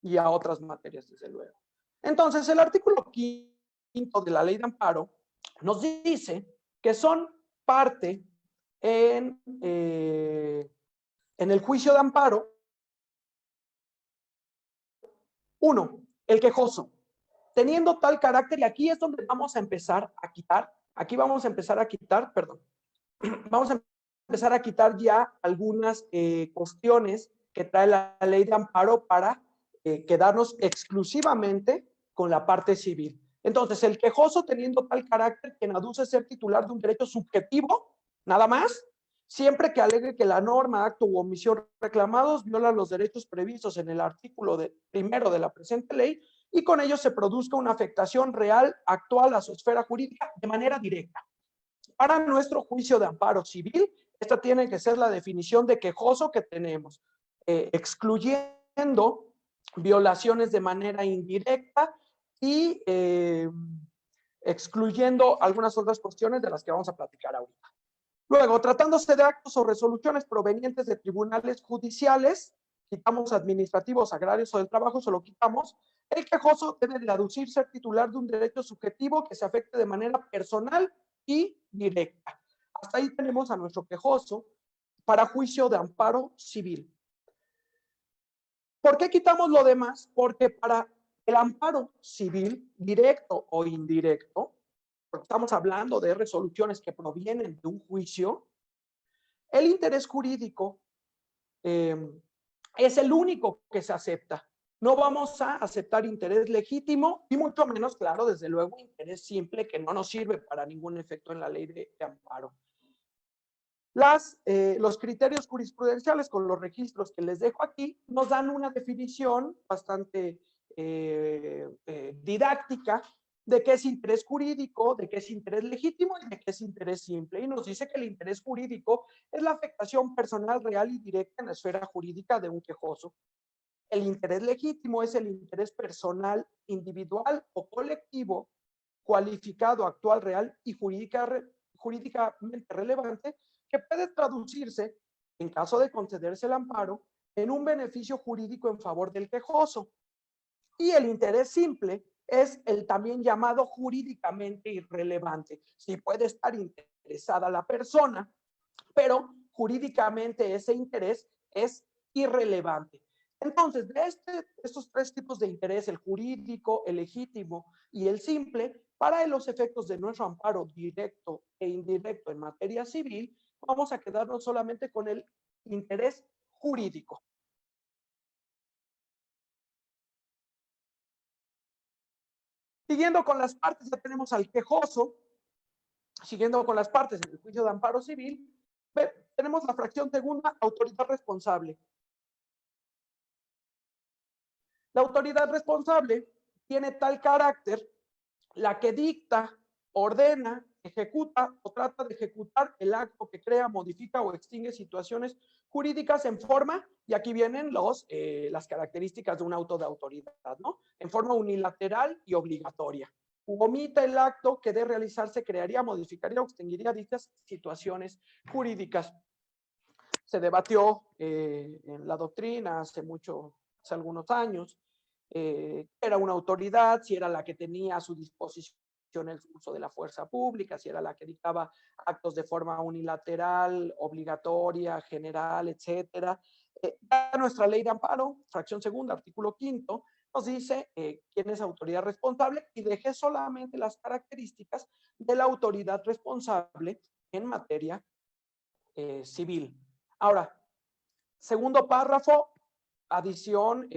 [SPEAKER 2] y a otras materias, desde luego. Entonces, el artículo 5 de la ley de amparo nos dice que son parte en el juicio de amparo, 1, el quejoso, teniendo tal carácter, y aquí es donde vamos a empezar a quitar, vamos a empezar a quitar ya algunas cuestiones que trae la ley de amparo para quedarnos exclusivamente con la parte civil. Entonces, el quejoso teniendo tal carácter que aduce ser titular de un derecho subjetivo, nada más, siempre que alegue que la norma, acto u omisión reclamados violan los derechos previstos en el artículo primero de la presente ley y con ello se produzca una afectación real, actual a su esfera jurídica de manera directa. Para nuestro juicio de amparo civil, esta tiene que ser la definición de quejoso que tenemos, excluyendo violaciones de manera indirecta y excluyendo algunas otras cuestiones de las que vamos a platicar ahorita. Luego, tratándose de actos o resoluciones provenientes de tribunales judiciales, quitamos administrativos, agrarios o del trabajo, se lo quitamos, el quejoso debe de aducir ser titular de un derecho subjetivo que se afecte de manera personal y directa. Hasta ahí tenemos a nuestro quejoso para juicio de amparo civil. ¿Por qué quitamos lo demás? Porque para el amparo civil, directo o indirecto, porque estamos hablando de resoluciones que provienen de un juicio, el interés jurídico es el único que se acepta. No vamos a aceptar interés legítimo y mucho menos, claro, desde luego, interés simple que no nos sirve para ningún efecto en la ley de amparo. Los criterios jurisprudenciales con los registros que les dejo aquí nos dan una definición bastante didáctica de qué es interés jurídico, de qué es interés legítimo y de qué es interés simple. Y nos dice que el interés jurídico es la afectación personal real y directa en la esfera jurídica de un quejoso. El interés legítimo es el interés personal, individual o colectivo, cualificado, actual, real y jurídicamente relevante, que puede traducirse, en caso de concederse el amparo, en un beneficio jurídico en favor del quejoso. Y el interés simple es el también llamado jurídicamente irrelevante. Sí puede estar interesada la persona, pero jurídicamente ese interés es irrelevante. Entonces, de estos tres tipos de interés, el jurídico, el legítimo y el simple, para los efectos de nuestro amparo directo e indirecto en materia civil, vamos a quedarnos solamente con el interés jurídico. Siguiendo con las partes, ya tenemos al quejoso. Siguiendo con las partes en el juicio de amparo civil, tenemos la fracción segunda, autoridad responsable. La autoridad responsable tiene tal carácter la que dicta, ordena, ejecuta o trata de ejecutar el acto que crea, modifica o extingue situaciones jurídicas en forma, y aquí vienen las características de un auto de autoridad, ¿no? En forma unilateral y obligatoria. Omita el acto que de realizarse crearía, modificaría o extinguiría dichas situaciones jurídicas. Se debatió en la doctrina hace algunos años, era una autoridad, si era la que tenía a su disposición el uso de la fuerza pública, si era la que dictaba actos de forma unilateral, obligatoria, general, etcétera. Nuestra ley de amparo, fracción segunda, artículo 5, nos dice quién es autoridad responsable, y dejé solamente las características de la autoridad responsable en materia civil. Ahora, segundo párrafo, adición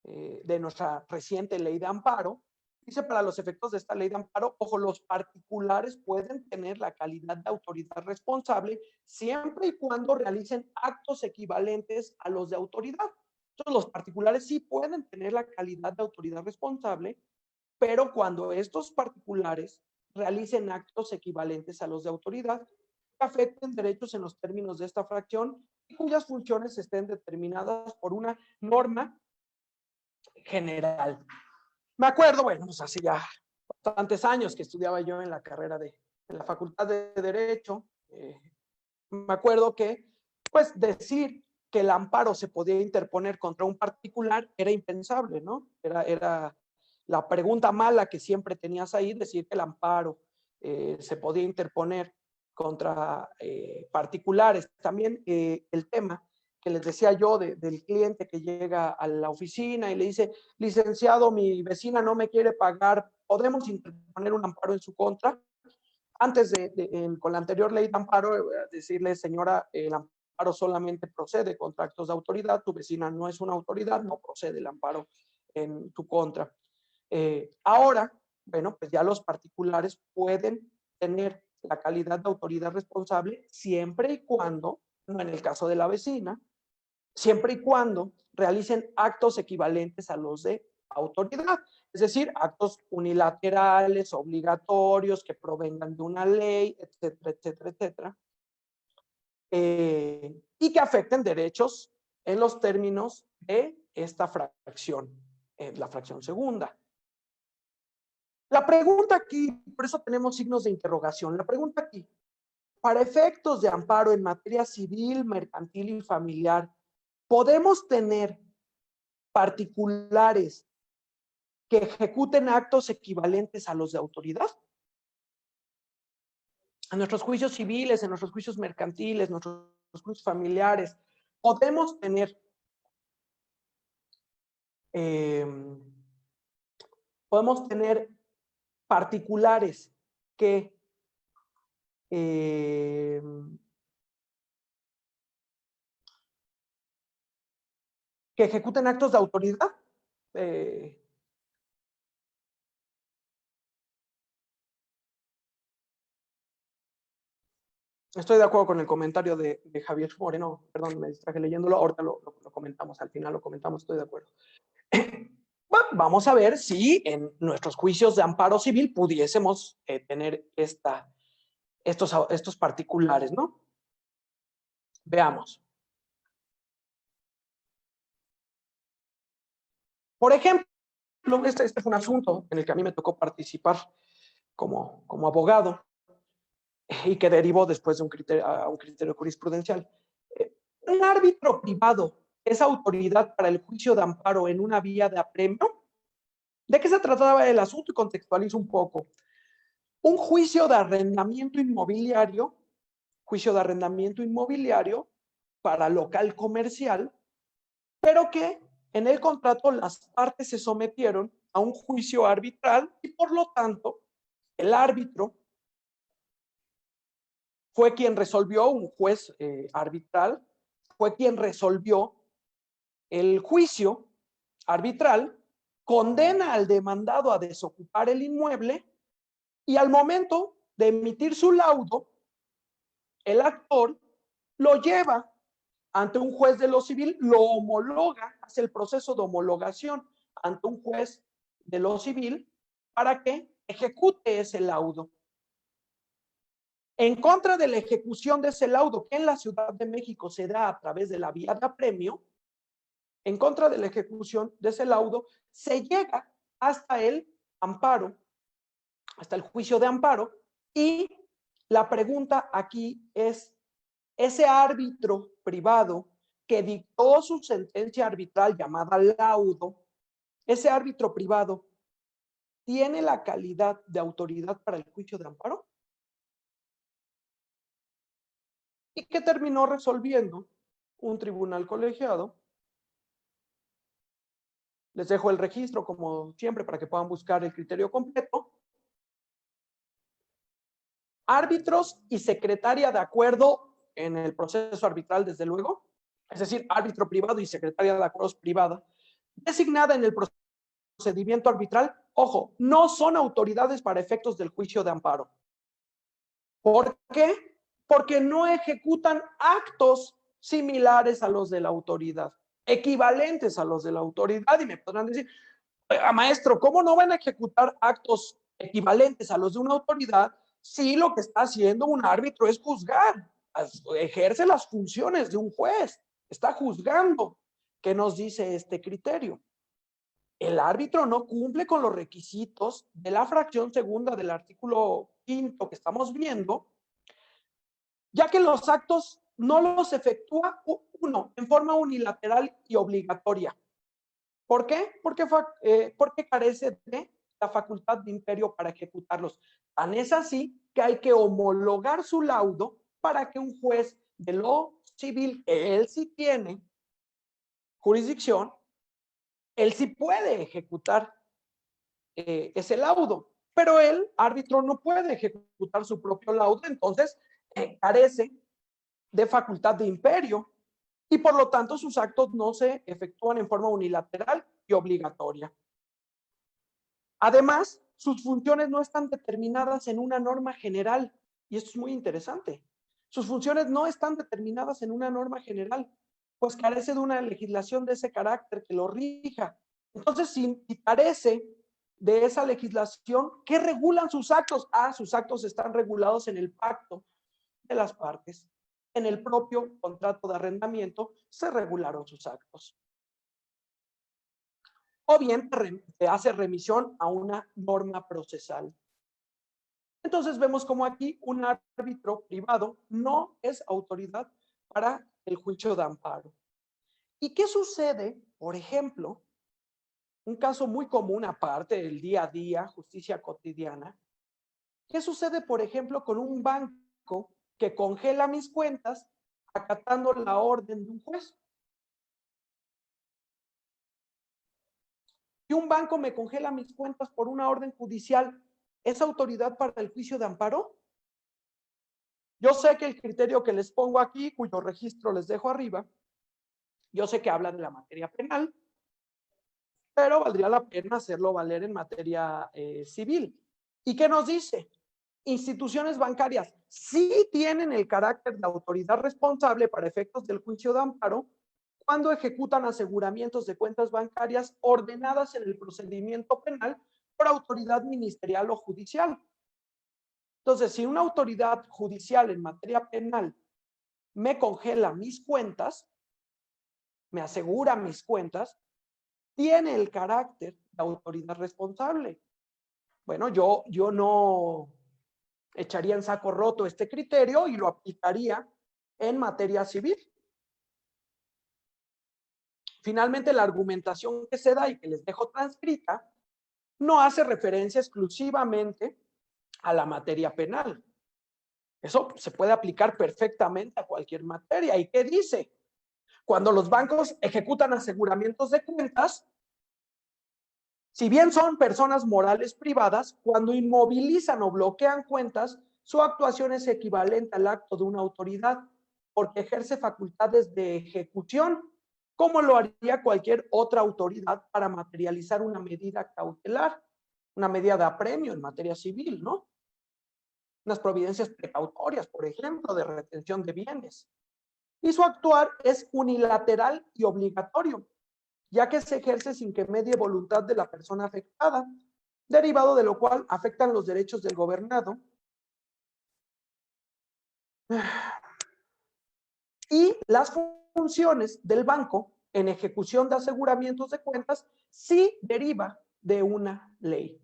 [SPEAKER 2] de nuestra reciente ley de amparo, dice: para los efectos de esta ley de amparo, ojo, los particulares pueden tener la calidad de autoridad responsable siempre y cuando realicen actos equivalentes a los de autoridad. Entonces, los particulares sí pueden tener la calidad de autoridad responsable, pero cuando estos particulares realicen actos equivalentes a los de autoridad, que afecten derechos en los términos de esta fracción y cuyas funciones estén determinadas por una norma general. Me acuerdo, bueno, pues hace ya bastantes años que estudiaba yo en la carrera en la Facultad de Derecho, me acuerdo que, pues, decir que el amparo se podía interponer contra un particular era impensable, ¿no? Era la pregunta mala que siempre tenías ahí, decir que el amparo se podía interponer contra particulares. También el tema que les decía yo del cliente que llega a la oficina y le dice: licenciado, mi vecina no me quiere pagar, ¿podemos interponer un amparo en su contra? Antes con la anterior ley de amparo, decirle: señora, el amparo solamente procede contra actos de autoridad, tu vecina no es una autoridad, no procede el amparo en tu contra. Ahora, bueno, pues ya los particulares pueden tener la calidad de autoridad responsable siempre y cuando, no en el caso de la vecina, siempre y cuando realicen actos equivalentes a los de autoridad, es decir, actos unilaterales, obligatorios, que provengan de una ley, etcétera, etcétera, etcétera, y que afecten derechos en los términos de esta fracción, la fracción segunda. La pregunta aquí, por eso tenemos signos de interrogación, la pregunta aquí: para efectos de amparo en materia civil, mercantil y familiar, ¿podemos tener particulares que ejecuten actos equivalentes a los de autoridad? En nuestros juicios civiles, en nuestros juicios mercantiles, en nuestros juicios familiares, podemos tener particulares que ejecuten actos de autoridad. Estoy de acuerdo con el comentario de Javier Moreno, perdón, me distraje leyéndolo, ahorita lo comentamos, al final lo comentamos, estoy de acuerdo. Bueno, vamos a ver si en nuestros juicios de amparo civil pudiésemos tener estos particulares, ¿no? Veamos. Por ejemplo, este fue un asunto en el que a mí me tocó participar como abogado y que derivó después de un criterio jurisprudencial. ¿Un árbitro privado es autoridad para el juicio de amparo en una vía de apremio? ¿De qué se trataba el asunto? Y contextualizo un poco. Un juicio de arrendamiento inmobiliario para local comercial, pero que en el contrato las partes se sometieron a un juicio arbitral y por lo tanto el árbitro fue quien resolvió, un juez arbitral, fue quien resolvió el juicio arbitral, condena al demandado a desocupar el inmueble y al momento de emitir su laudo, el actor lo lleva ante un juez de lo civil, lo homologa, hace el proceso de homologación ante un juez de lo civil para que ejecute ese laudo. En contra de la ejecución de ese laudo que en la Ciudad de México se da a través de la vía de apremio, en contra de la ejecución de ese laudo, se llega hasta el amparo, hasta el juicio de amparo, y la pregunta aquí es, ese árbitro privado que dictó su sentencia arbitral llamada laudo, ese árbitro privado, ¿tiene la calidad de autoridad para el juicio de amparo? ¿Y qué terminó resolviendo un tribunal colegiado? Les dejo el registro, como siempre, para que puedan buscar el criterio completo. Árbitros y secretaria de acuerdo en el proceso arbitral, desde luego, es decir, árbitro privado y secretaria de acuerdos privada, designada en el procedimiento arbitral, ojo, no son autoridades para efectos del juicio de amparo. ¿Por qué? Porque no ejecutan actos similares a los de la autoridad, equivalentes a los de la autoridad, y me podrán decir, maestro, ¿cómo no van a ejecutar actos equivalentes a los de una autoridad si lo que está haciendo un árbitro es juzgar? Ejerce las funciones de un juez, está juzgando. ¿Qué nos dice este criterio? El árbitro no cumple con los requisitos de la fracción segunda del artículo 5 que estamos viendo, ya que los actos no los efectúa uno en forma unilateral y obligatoria. ¿Por qué? Porque carece de la facultad de imperio para ejecutarlos. Tan es así que hay que homologar su laudo para que un juez de lo civil, que él sí tiene jurisdicción, él sí puede ejecutar ese laudo, pero el árbitro no puede ejecutar su propio laudo, entonces carece de facultad de imperio y por lo tanto sus actos no se efectúan en forma unilateral y obligatoria. Además, sus funciones no están determinadas en una norma general, y esto es muy interesante. Sus funciones no están determinadas en una norma general, pues carece de una legislación de ese carácter que lo rija. Entonces, si carece de esa legislación, ¿qué regulan sus actos? Sus actos están regulados en el pacto de las partes. En el propio contrato de arrendamiento se regularon sus actos. O bien te hace remisión a una norma procesal. Entonces vemos como aquí un árbitro privado no es autoridad para el juicio de amparo. ¿Y qué sucede, por ejemplo, un caso muy común aparte del día a día, justicia cotidiana? ¿Qué sucede, por ejemplo, con un banco que congela mis cuentas acatando la orden de un juez? Si un banco me congela mis cuentas por una orden judicial, ¿es autoridad para el juicio de amparo? Yo sé que el criterio que les pongo aquí, cuyo registro les dejo arriba, yo sé que habla de la materia penal, pero valdría la pena hacerlo valer en materia civil. ¿Y qué nos dice? Instituciones bancarias sí tienen el carácter de autoridad responsable para efectos del juicio de amparo cuando ejecutan aseguramientos de cuentas bancarias ordenadas en el procedimiento penal por autoridad ministerial o judicial. Entonces, si una autoridad judicial en materia penal me congela mis cuentas, me asegura mis cuentas, tiene el carácter de autoridad responsable. Bueno, yo no echaría en saco roto este criterio y lo aplicaría en materia civil. Finalmente, la argumentación que se da y que les dejo transcrita no hace referencia exclusivamente a la materia penal. Eso se puede aplicar perfectamente a cualquier materia. ¿Y qué dice? Cuando los bancos ejecutan aseguramientos de cuentas, si bien son personas morales privadas, cuando inmovilizan o bloquean cuentas, su actuación es equivalente al acto de una autoridad, porque ejerce facultades de ejecución, como lo haría cualquier otra autoridad para materializar una medida cautelar, una medida de apremio en materia civil, ¿no? Unas providencias precautorias, por ejemplo, de retención de bienes. Y su actuar es unilateral y obligatorio, ya que se ejerce sin que medie voluntad de la persona afectada, derivado de lo cual afectan los derechos del gobernado y las funciones del banco en ejecución de aseguramientos de cuentas sí deriva de una ley.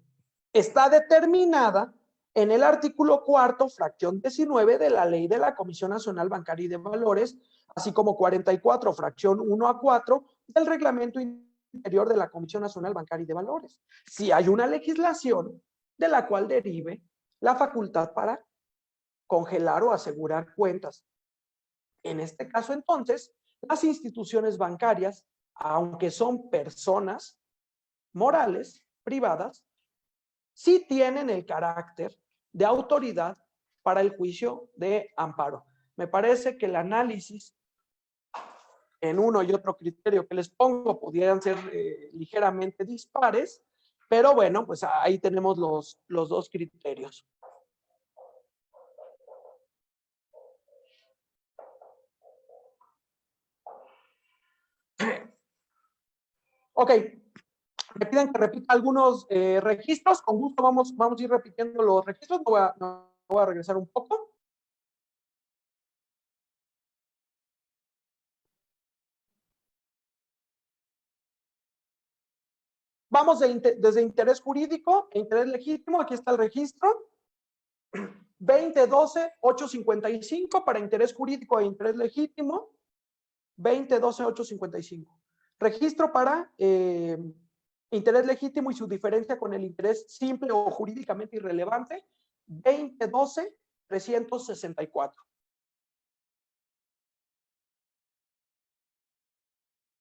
[SPEAKER 2] Está determinada en el artículo 4, fracción 19 de la Ley de la Comisión Nacional Bancaria y de Valores, así como 44, fracción 1 a 4 del Reglamento Interior de la Comisión Nacional Bancaria y de Valores. Si hay una legislación de la cual derive la facultad para congelar o asegurar cuentas. En este caso, entonces, las instituciones bancarias, aunque son personas morales, privadas, sí tienen el carácter de autoridad para el juicio de amparo. Me parece que el análisis en uno y otro criterio que les pongo pudieran ser ligeramente dispares, pero bueno, pues ahí tenemos los dos criterios. Ok, me piden que repita algunos registros, con gusto vamos a ir repitiendo los registros, no voy a regresar un poco. Vamos desde interés jurídico e interés legítimo, aquí está el registro. 2012-855 para interés jurídico e interés legítimo. 2012-855. Registro para interés legítimo y su diferencia con el interés simple o jurídicamente irrelevante. 2012-364.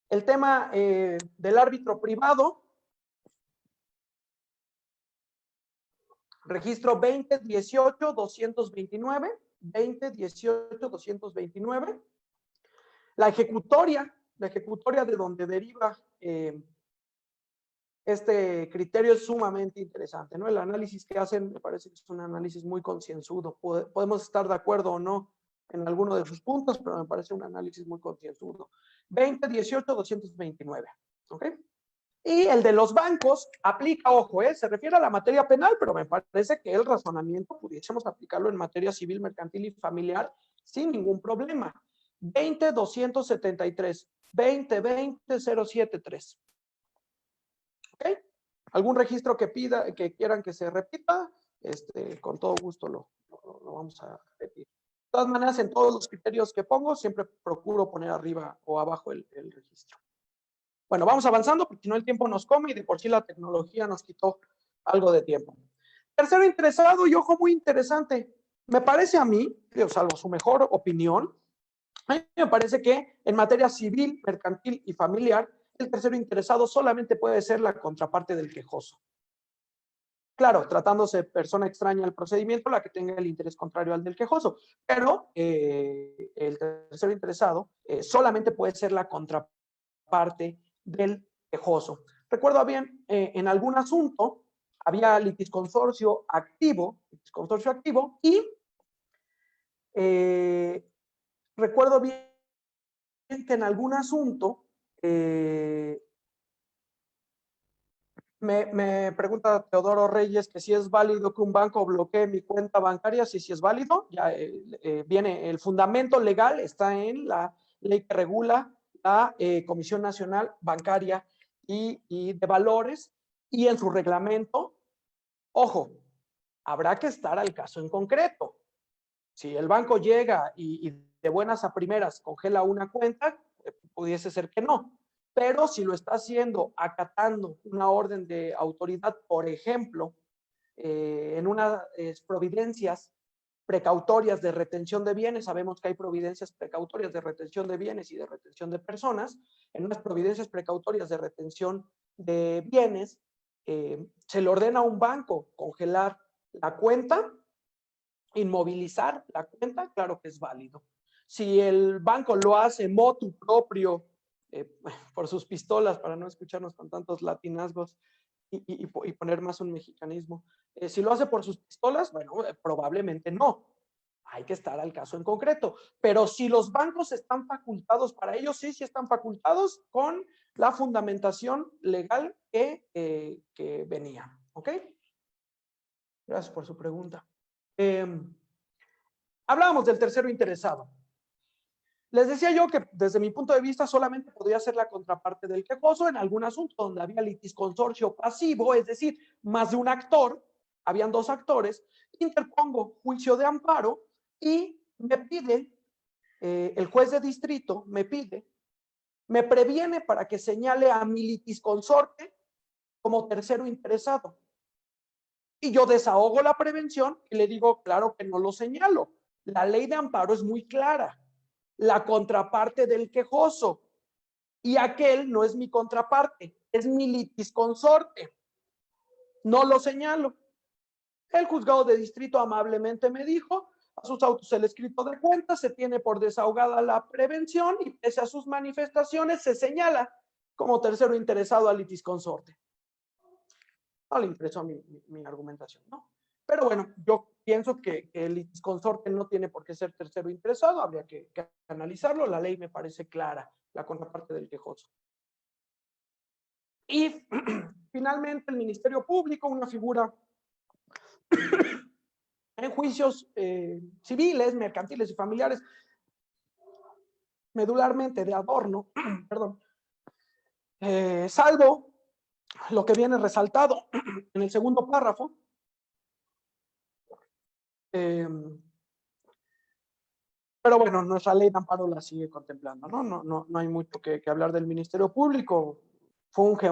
[SPEAKER 2] El tema del árbitro privado. Registro 2018-229. 2018-229. La ejecutoria de donde deriva este criterio es sumamente interesante, ¿no? El análisis que hacen me parece que es un análisis muy concienzudo. Podemos estar de acuerdo o no en alguno de sus puntos, pero me parece un análisis muy concienzudo. 2018-229, ¿ok? Y el de los bancos aplica, ojo, se refiere a la materia penal, pero me parece que el razonamiento pudiésemos aplicarlo en materia civil, mercantil y familiar sin ningún problema. 20-273, 20-20-073. ¿Ok? ¿Algún registro que quieran que se repita? Con todo gusto lo vamos a repetir. De todas maneras, en todos los criterios que pongo, siempre procuro poner arriba o abajo el registro. Bueno, vamos avanzando porque si no el tiempo nos come y de por sí la tecnología nos quitó algo de tiempo. Tercero interesado y ojo muy interesante. Me parece a mí, salvo su mejor opinión, a mí me parece que en materia civil, mercantil y familiar, el tercero interesado solamente puede ser la contraparte del quejoso. Claro, tratándose de persona extraña al procedimiento, la que tenga el interés contrario al del quejoso, pero el tercero interesado solamente puede ser la contraparte del quejoso. Recuerdo bien, en algún asunto había litisconsorcio activo y recuerdo bien en algún asunto, me pregunta Teodoro Reyes que si es válido que un banco bloquee mi cuenta bancaria. Sí, sí es válido. Ya viene el fundamento legal, está en la ley que regula la Comisión Nacional Bancaria y de Valores, y en su reglamento. Ojo, habrá que estar al caso en concreto. Si el banco llega y de buenas a primeras congela una cuenta, pudiese ser que no. Pero si lo está haciendo acatando una orden de autoridad, por ejemplo, en unas providencias precautorias de retención de bienes, sabemos que hay providencias precautorias de retención de bienes y de retención de personas, en unas providencias precautorias de retención de bienes, se le ordena a un banco congelar la cuenta, inmovilizar la cuenta, claro que es válido. Si el banco lo hace motu propio, por sus pistolas, para no escucharnos con tantos latinazgos y poner más un mexicanismo, si lo hace por sus pistolas, bueno, probablemente no. Hay que estar al caso en concreto. Pero si los bancos están facultados para ello, sí, sí están facultados con la fundamentación legal que venía. ¿Ok? Gracias por su pregunta. Hablábamos del tercero interesado. Les decía yo que desde mi punto de vista solamente podría ser la contraparte del quejoso en algún asunto donde había litisconsorcio pasivo, es decir, más de un actor, habían dos actores, interpongo juicio de amparo y me pide, el juez de distrito me pide, me previene para que señale a mi litisconsorte como tercero interesado. Y yo desahogo la prevención y le digo, claro que no lo señalo. La ley de amparo es muy clara. La contraparte del quejoso. Y aquel no es mi contraparte, es mi litisconsorte. No lo señalo. El juzgado de distrito amablemente me dijo, a sus autos el escrito de cuenta, se tiene por desahogada la prevención y pese a sus manifestaciones se señala como tercero interesado al litisconsorte. No le interesó mi argumentación, ¿no? Pero bueno, yo pienso que el litisconsorte no tiene por qué ser tercero interesado, habría que analizarlo, la ley me parece clara, la contraparte del quejoso. Y finalmente el Ministerio Público, una figura en juicios civiles, mercantiles y familiares, medularmente de adorno, perdón, salvo lo que viene resaltado en el segundo párrafo, pero bueno, nuestra ley de amparo la sigue contemplando, ¿no? No hay mucho que hablar del Ministerio Público, cumple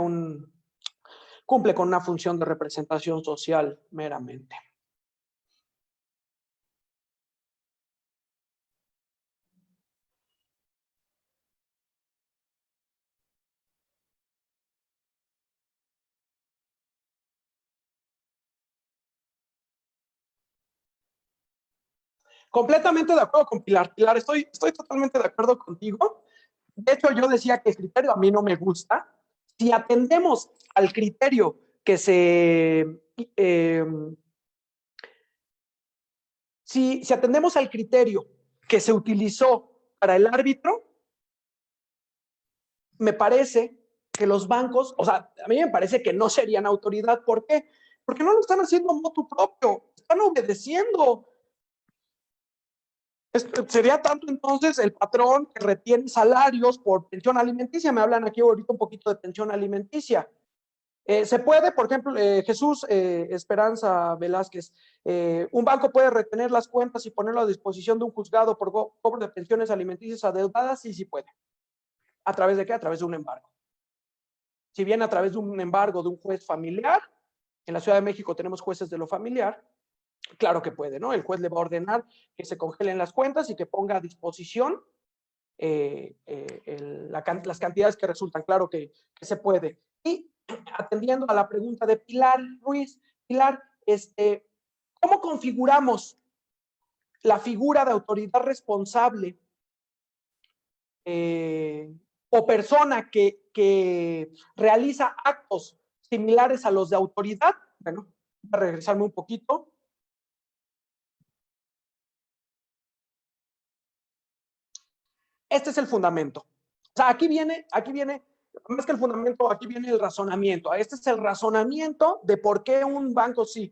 [SPEAKER 2] con una función de representación social meramente. Completamente de acuerdo con Pilar. Pilar, estoy totalmente de acuerdo contigo. De hecho, yo decía que el criterio a mí no me gusta. Si atendemos al criterio que si atendemos al criterio que se utilizó para el árbitro, me parece que los bancos, o sea, a mí me parece que no serían autoridad. ¿Por qué? Porque no lo están haciendo motu propio, están obedeciendo. Sería tanto entonces el patrón que retiene salarios por pensión alimenticia. Me hablan aquí ahorita un poquito de pensión alimenticia. Se puede, por ejemplo, Jesús Esperanza Velázquez, un banco puede retener las cuentas y ponerlo a disposición de un juzgado por cobro de pensiones alimenticias adeudadas. Sí, sí puede. ¿A través de qué? A través de un embargo. Si bien a través de un embargo de un juez familiar, en la Ciudad de México tenemos jueces de lo familiar, claro que puede, ¿no? El juez le va a ordenar que se congelen las cuentas y que ponga a disposición las cantidades que resultan, claro que se puede. Y atendiendo a la pregunta de Pilar Ruiz, Pilar, ¿cómo configuramos la figura de autoridad responsable o persona que realiza actos similares a los de autoridad? Bueno, voy a regresarme un poquito. Este es el fundamento. O sea, aquí viene, más que el fundamento, aquí viene el razonamiento. Este es el razonamiento de por qué un banco sí.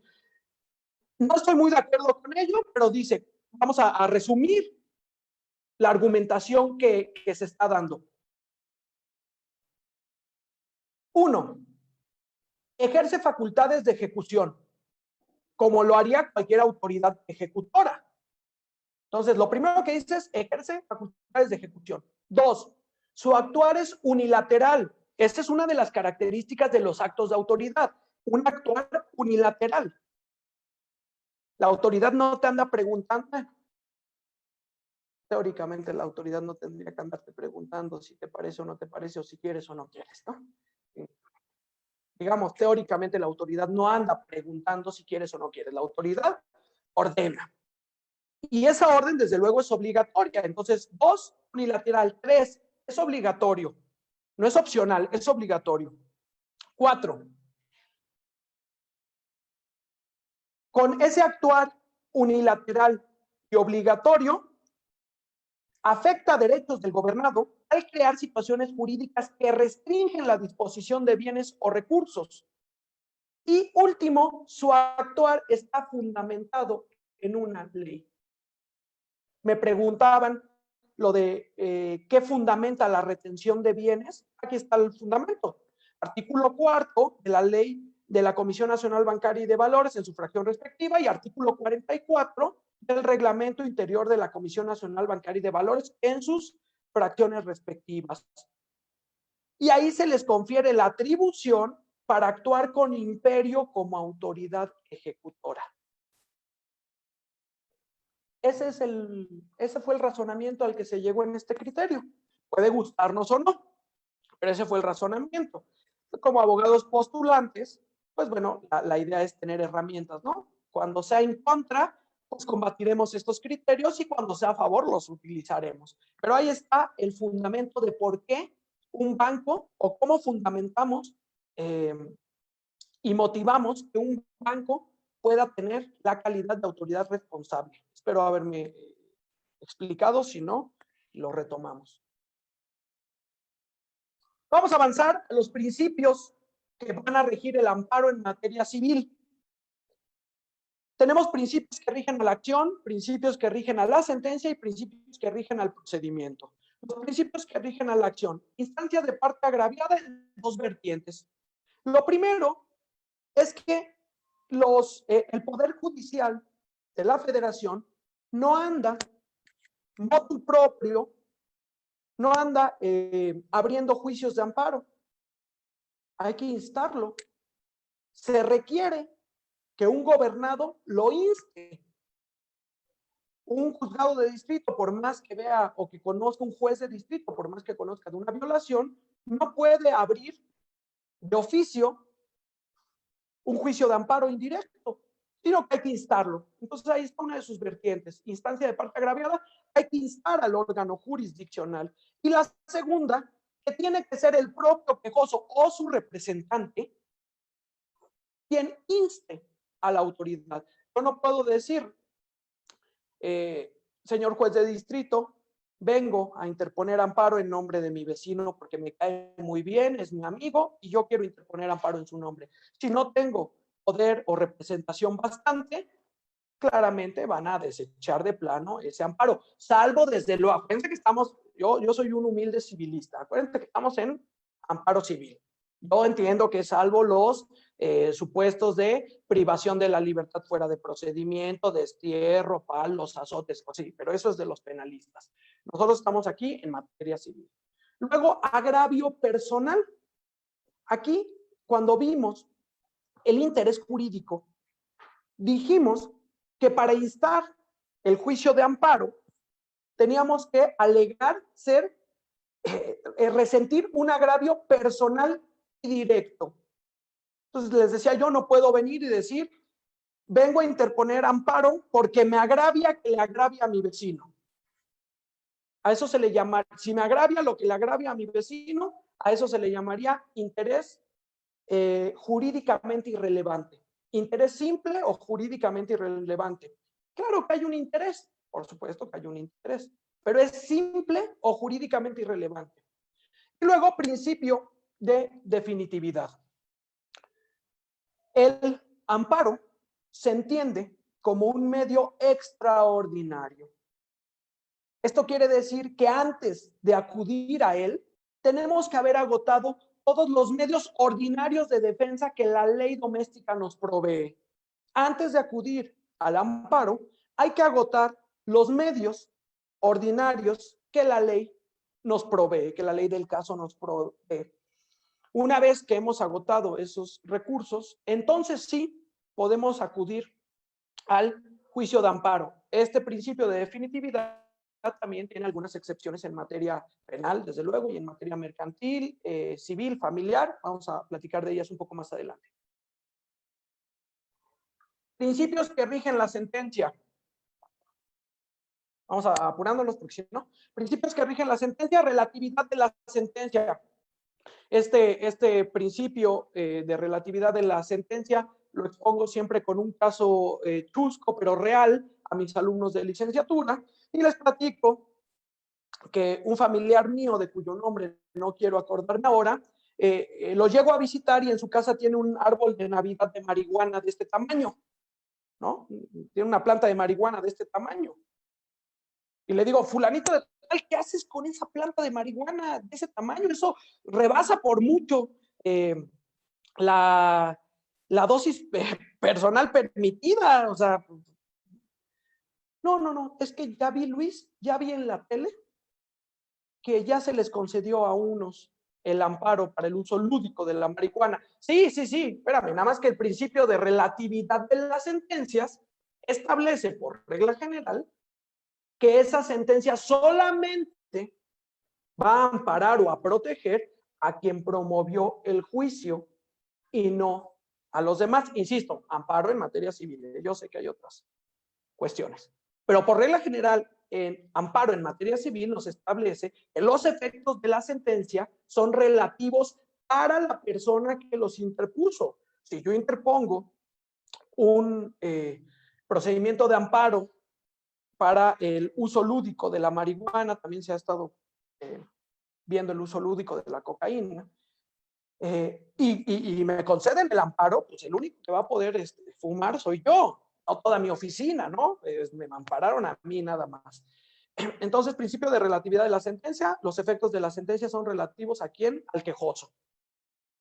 [SPEAKER 2] No estoy muy de acuerdo con ello, pero dice, vamos a resumir la argumentación que se está dando. 1. Ejerce facultades de ejecución, como lo haría cualquier autoridad ejecutora. Entonces, lo primero que dice es ejerce facultades de ejecución. 2. Su actuar es unilateral. Esta es una de las características de los actos de autoridad. Un actuar unilateral. La autoridad no te anda preguntando. Teóricamente, la autoridad no tendría que andarte preguntando si te parece o no te parece, o si quieres o no quieres, ¿no? Digamos, teóricamente la autoridad no anda preguntando si quieres o no quieres. La autoridad ordena. Y esa orden, desde luego, es obligatoria. Entonces, 2, unilateral. 3, es obligatorio. No es opcional, es obligatorio. 4, con ese actuar unilateral y obligatorio, afecta derechos del gobernado al crear situaciones jurídicas que restringen la disposición de bienes o recursos. Y último, su actuar está fundamentado en una ley. Me preguntaban lo de qué fundamenta la retención de bienes. Aquí está el fundamento. Artículo 4 de la ley de la Comisión Nacional Bancaria y de Valores en su fracción respectiva y artículo 44 del reglamento interior de la Comisión Nacional Bancaria y de Valores en sus fracciones respectivas. Y ahí se les confiere la atribución para actuar con imperio como autoridad ejecutora. Ese fue el razonamiento al que se llegó en este criterio. Puede gustarnos o no, pero ese fue el razonamiento. Como abogados postulantes, pues bueno, la idea es tener herramientas, ¿no? Cuando sea en contra, pues combatiremos estos criterios y cuando sea a favor los utilizaremos. Pero ahí está el fundamento de por qué un banco o cómo fundamentamos y motivamos que un banco pueda tener la calidad de autoridad responsable. Espero haberme explicado, si no, lo retomamos. Vamos a avanzar a los principios que van a regir el amparo en materia civil. Tenemos principios que rigen a la acción, principios que rigen a la sentencia y principios que rigen al procedimiento. Los principios que rigen a la acción. Instancia de parte agraviada en dos vertientes. Lo primero es que el Poder Judicial de la Federación no anda motu propio, no anda abriendo juicios de amparo. Hay que instarlo. Se requiere que un gobernado lo inste. Un juzgado de distrito, por más que vea o que conozca un juez de distrito, por más que conozca de una violación, no puede abrir de oficio un juicio de amparo indirecto, sino que hay que instarlo. Entonces ahí está una de sus vertientes. Instancia de parte agraviada, hay que instar al órgano jurisdiccional. Y la segunda, que tiene que ser el propio quejoso o su representante quien inste a la autoridad. Yo no puedo decir, señor juez de distrito, vengo a interponer amparo en nombre de mi vecino porque me cae muy bien, es mi amigo y yo quiero interponer amparo en su nombre. Si no tengo poder o representación bastante, claramente van a desechar de plano ese amparo, salvo desde luego, acuérdense que estamos, yo soy un humilde civilista, acuérdense que estamos en amparo civil. Yo entiendo que salvo los supuestos de privación de la libertad fuera de procedimiento, destierro, palos, azotes, pues sí, pero eso es de los penalistas. Nosotros estamos aquí en materia civil. Luego, agravio personal. Aquí, cuando vimos el interés jurídico, dijimos que para instar el juicio de amparo teníamos que alegar resentir un agravio personal y directo. Entonces les decía, yo no puedo venir y decir, vengo a interponer amparo porque me agravia que le agravia a mi vecino. A eso se le llama, si me agravia lo que le agravia a mi vecino, a eso se le llamaría interés jurídicamente irrelevante. Interés simple o jurídicamente irrelevante. Claro que hay un interés, por supuesto que hay un interés. pero es simple o jurídicamente irrelevante. Y luego, principio de definitividad. El amparo se entiende como un medio extraordinario. Esto quiere decir que antes de acudir a él, tenemos que haber agotado todos los medios ordinarios de defensa que la ley doméstica nos provee. Antes de acudir al amparo, hay que agotar los medios ordinarios que la ley nos provee, que la ley del caso nos provee. Una vez que hemos agotado esos recursos, entonces sí podemos acudir al juicio de amparo. Este principio de definitividad también tiene algunas excepciones en materia penal, desde luego, y en materia mercantil, civil, familiar. Vamos a platicar de ellas un poco más adelante. Principios que rigen la sentencia. Vamos a apurándolos porque si no. Principios que rigen la sentencia, relatividad de la sentencia. Este principio de relatividad de la sentencia lo expongo siempre con un caso chusco, pero real, a mis alumnos de licenciatura, y les platico que un familiar mío, de cuyo nombre no quiero acordarme ahora, lo llego a visitar y en su casa tiene un árbol de Navidad de marihuana de este tamaño, ¿no? Tiene una planta de marihuana de este tamaño. Y le digo, fulanito de tal, ¿qué haces con esa planta de marihuana de ese tamaño? Eso rebasa por mucho la dosis personal permitida. O sea, no, es que ya vi, Luis, ya vi en la tele que ya se les concedió a unos el amparo para el uso lúdico de la marihuana. Sí, espérame, nada más que el principio de relatividad de las sentencias establece por regla general que esa sentencia solamente va a amparar o a proteger a quien promovió el juicio y no a los demás. Insisto, amparo en materia civil. Yo sé que hay otras cuestiones, pero por regla general, en amparo en materia civil nos establece que los efectos de la sentencia son relativos para la persona que los interpuso. Si yo interpongo un procedimiento de amparo para el uso lúdico de la marihuana, también se ha estado viendo el uso lúdico de la cocaína, y me conceden el amparo, pues el único que va a poder fumar soy yo, no toda mi oficina, ¿no? Me ampararon a mí nada más. Entonces, principio de relatividad de la sentencia, los efectos de la sentencia son relativos ¿a quién? Al quejoso.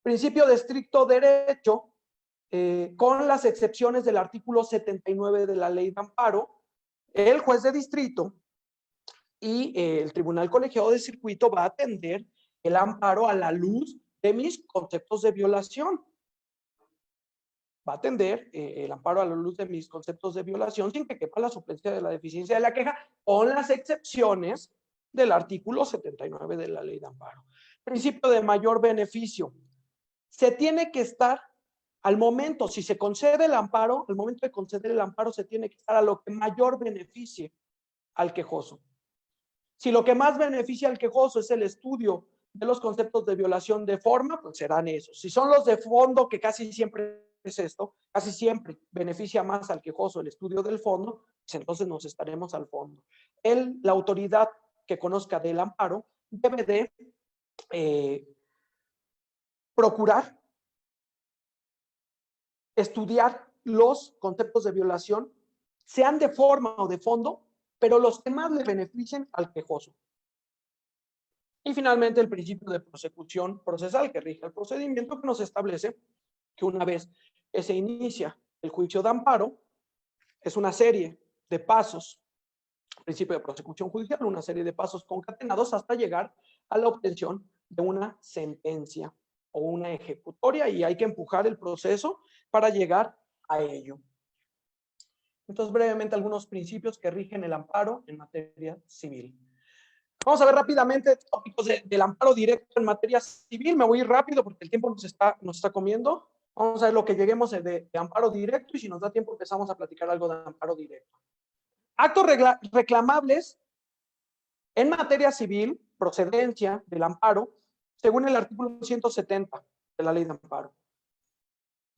[SPEAKER 2] Principio de estricto derecho, con las excepciones del artículo 79 de la ley de amparo, el juez de distrito y el tribunal colegiado de circuito va a atender el amparo a la luz de mis conceptos de violación. Va a atender el amparo a la luz de mis conceptos de violación sin que quepa la suplencia de la deficiencia de la queja, con las excepciones del artículo 79 de la ley de amparo. Principio de mayor beneficio. Se tiene que estar al momento, si se concede el amparo, al momento de conceder el amparo se tiene que estar a lo que mayor beneficie al quejoso. Si lo que más beneficia al quejoso es el estudio de los conceptos de violación de forma, pues serán esos. Si son los de fondo, que casi siempre es esto, casi siempre beneficia más al quejoso el estudio del fondo, pues entonces nos estaremos al fondo. La autoridad que conozca del amparo debe de procurar estudiar los conceptos de violación, sean de forma o de fondo, pero los que más le beneficien al quejoso. Y finalmente el principio de prosecución procesal que rige el procedimiento, que nos establece que una vez que se inicia el juicio de amparo, es una serie de pasos, principio de prosecución judicial, una serie de pasos concatenados hasta llegar a la obtención de una sentencia o una ejecutoria, y hay que empujar el proceso para llegar a ello. Entonces, brevemente, algunos principios que rigen el amparo en materia civil. Vamos a ver rápidamente tópicos del amparo directo en materia civil. Me voy a ir rápido porque el tiempo nos está comiendo. Vamos a ver lo que lleguemos de amparo directo, y si nos da tiempo empezamos a platicar algo de amparo directo. Actos reclamables en materia civil, procedencia del amparo, según el artículo 170 de la ley de amparo.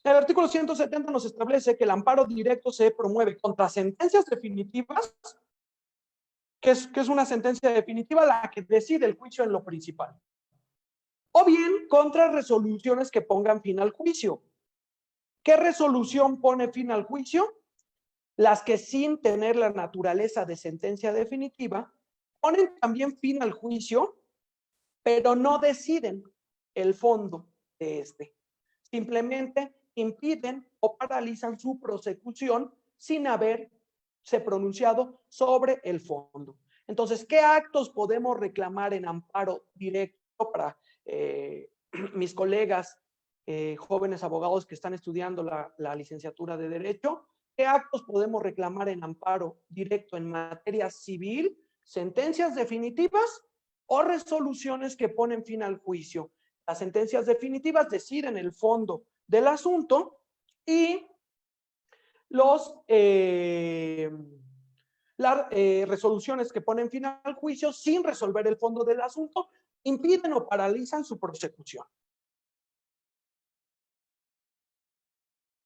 [SPEAKER 2] El artículo 170 nos establece que el amparo directo se promueve contra sentencias definitivas que es una sentencia definitiva la que decide el juicio en lo principal. O bien contra resoluciones que pongan fin al juicio. ¿Qué resolución pone fin al juicio? Las que sin tener la naturaleza de sentencia definitiva ponen también fin al juicio, pero no deciden el fondo de este. Simplemente impiden o paralizan su prosecución sin haberse pronunciado sobre el fondo. Entonces, ¿qué actos podemos reclamar en amparo directo para mis colegas jóvenes abogados que están estudiando la licenciatura de Derecho? ¿Qué actos podemos reclamar en amparo directo en materia civil? Sentencias definitivas o resoluciones que ponen fin al juicio. Las sentencias definitivas deciden el fondo del asunto y las resoluciones que ponen fin al juicio sin resolver el fondo del asunto impiden o paralizan su prosecución.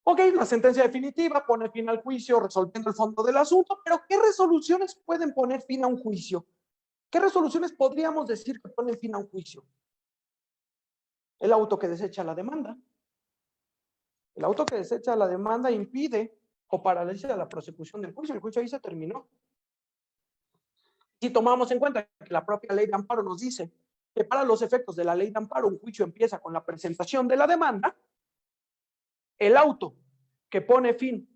[SPEAKER 2] Ok, la sentencia definitiva pone fin al juicio resolviendo el fondo del asunto, pero ¿qué resoluciones pueden poner fin a un juicio? ¿Qué resoluciones podríamos decir que ponen fin a un juicio? El auto que desecha la demanda. El auto que desecha la demanda impide o paraliza la prosecución del juicio. El juicio ahí se terminó. Si tomamos en cuenta que la propia ley de amparo nos dice que para los efectos de la ley de amparo un juicio empieza con la presentación de la demanda, el auto que pone fin,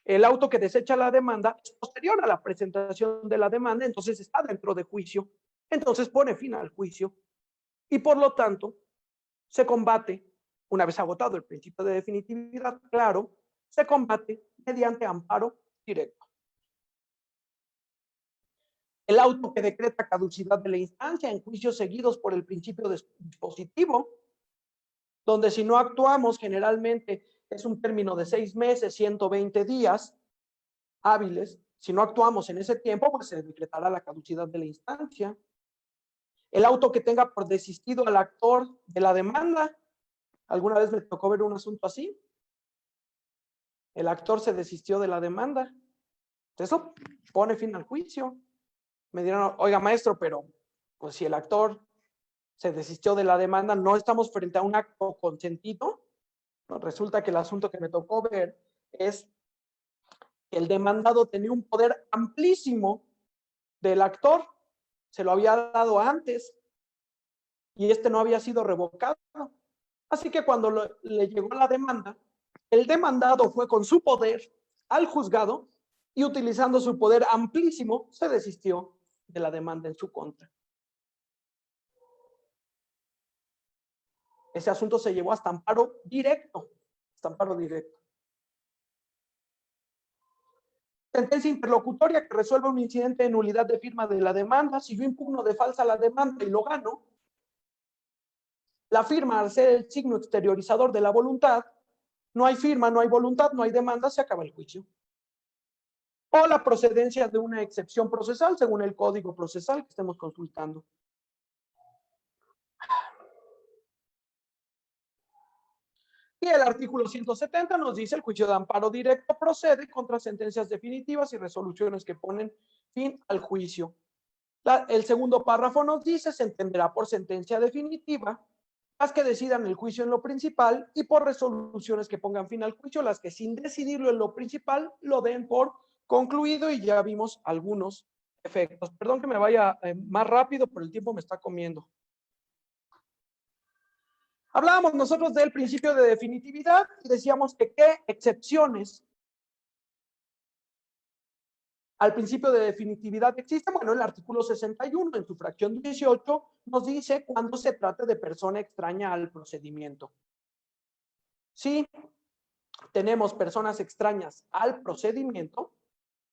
[SPEAKER 2] el auto que desecha la demanda es posterior a la presentación de la demanda, entonces está dentro de juicio, entonces pone fin al juicio y por lo tanto se combate, una vez agotado el principio de definitividad, claro, se combate mediante amparo directo. El auto que decreta caducidad de la instancia en juicios seguidos por el principio dispositivo, donde si no actuamos generalmente es un término de 6 meses, 120 días hábiles. Si no actuamos en ese tiempo, pues se decretará la caducidad de la instancia. El auto que tenga por desistido al actor de la demanda. ¿Alguna vez me tocó ver un asunto así? El actor se desistió de la demanda. Eso pone fin al juicio. Me dirán, oiga maestro, pero pues si el actor se desistió de la demanda, no estamos frente a un acto consentido. No, resulta que el asunto que me tocó ver es que el demandado tenía un poder amplísimo del actor, se lo había dado antes y este no había sido revocado. Así que cuando le llegó la demanda, el demandado fue con su poder al juzgado y utilizando su poder amplísimo se desistió de la demanda en su contra. Ese asunto se llevó hasta amparo directo. Hasta amparo directo. Sentencia interlocutoria que resuelve un incidente de nulidad de firma de la demanda. Si yo impugno de falsa la demanda y lo gano, la firma, al ser el signo exteriorizador de la voluntad, no hay firma, no hay voluntad, no hay demanda, se acaba el juicio. O la procedencia de una excepción procesal según el código procesal que estemos consultando. Y el artículo 170 nos dice el juicio de amparo directo procede contra sentencias definitivas y resoluciones que ponen fin al juicio. El segundo párrafo nos dice se entenderá por sentencia definitiva las que decidan el juicio en lo principal y por resoluciones que pongan fin al juicio las que sin decidirlo en lo principal lo den por concluido y ya vimos algunos efectos. Perdón que me vaya más rápido, pero el tiempo me está comiendo. Hablábamos nosotros del principio de definitividad y decíamos que qué excepciones al principio de definitividad existen. Bueno, el artículo 61 en su fracción 18 nos dice cuando se trata de persona extraña al procedimiento. Si tenemos personas extrañas al procedimiento,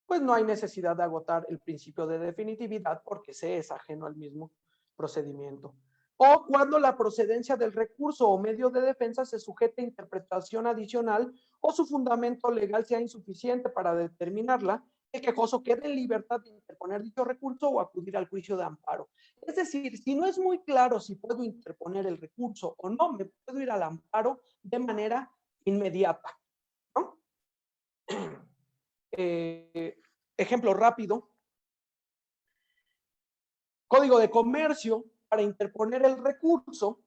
[SPEAKER 2] pues no hay necesidad de agotar el principio de definitividad porque se es ajeno al mismo procedimiento. O cuando la procedencia del recurso o medio de defensa se sujete a interpretación adicional o su fundamento legal sea insuficiente para determinarla, el quejoso quede en libertad de interponer dicho recurso o acudir al juicio de amparo. Es decir, si no es muy claro si puedo interponer el recurso o no, me puedo ir al amparo de manera inmediata, ¿no? Ejemplo rápido, Código de Comercio, para interponer el recurso,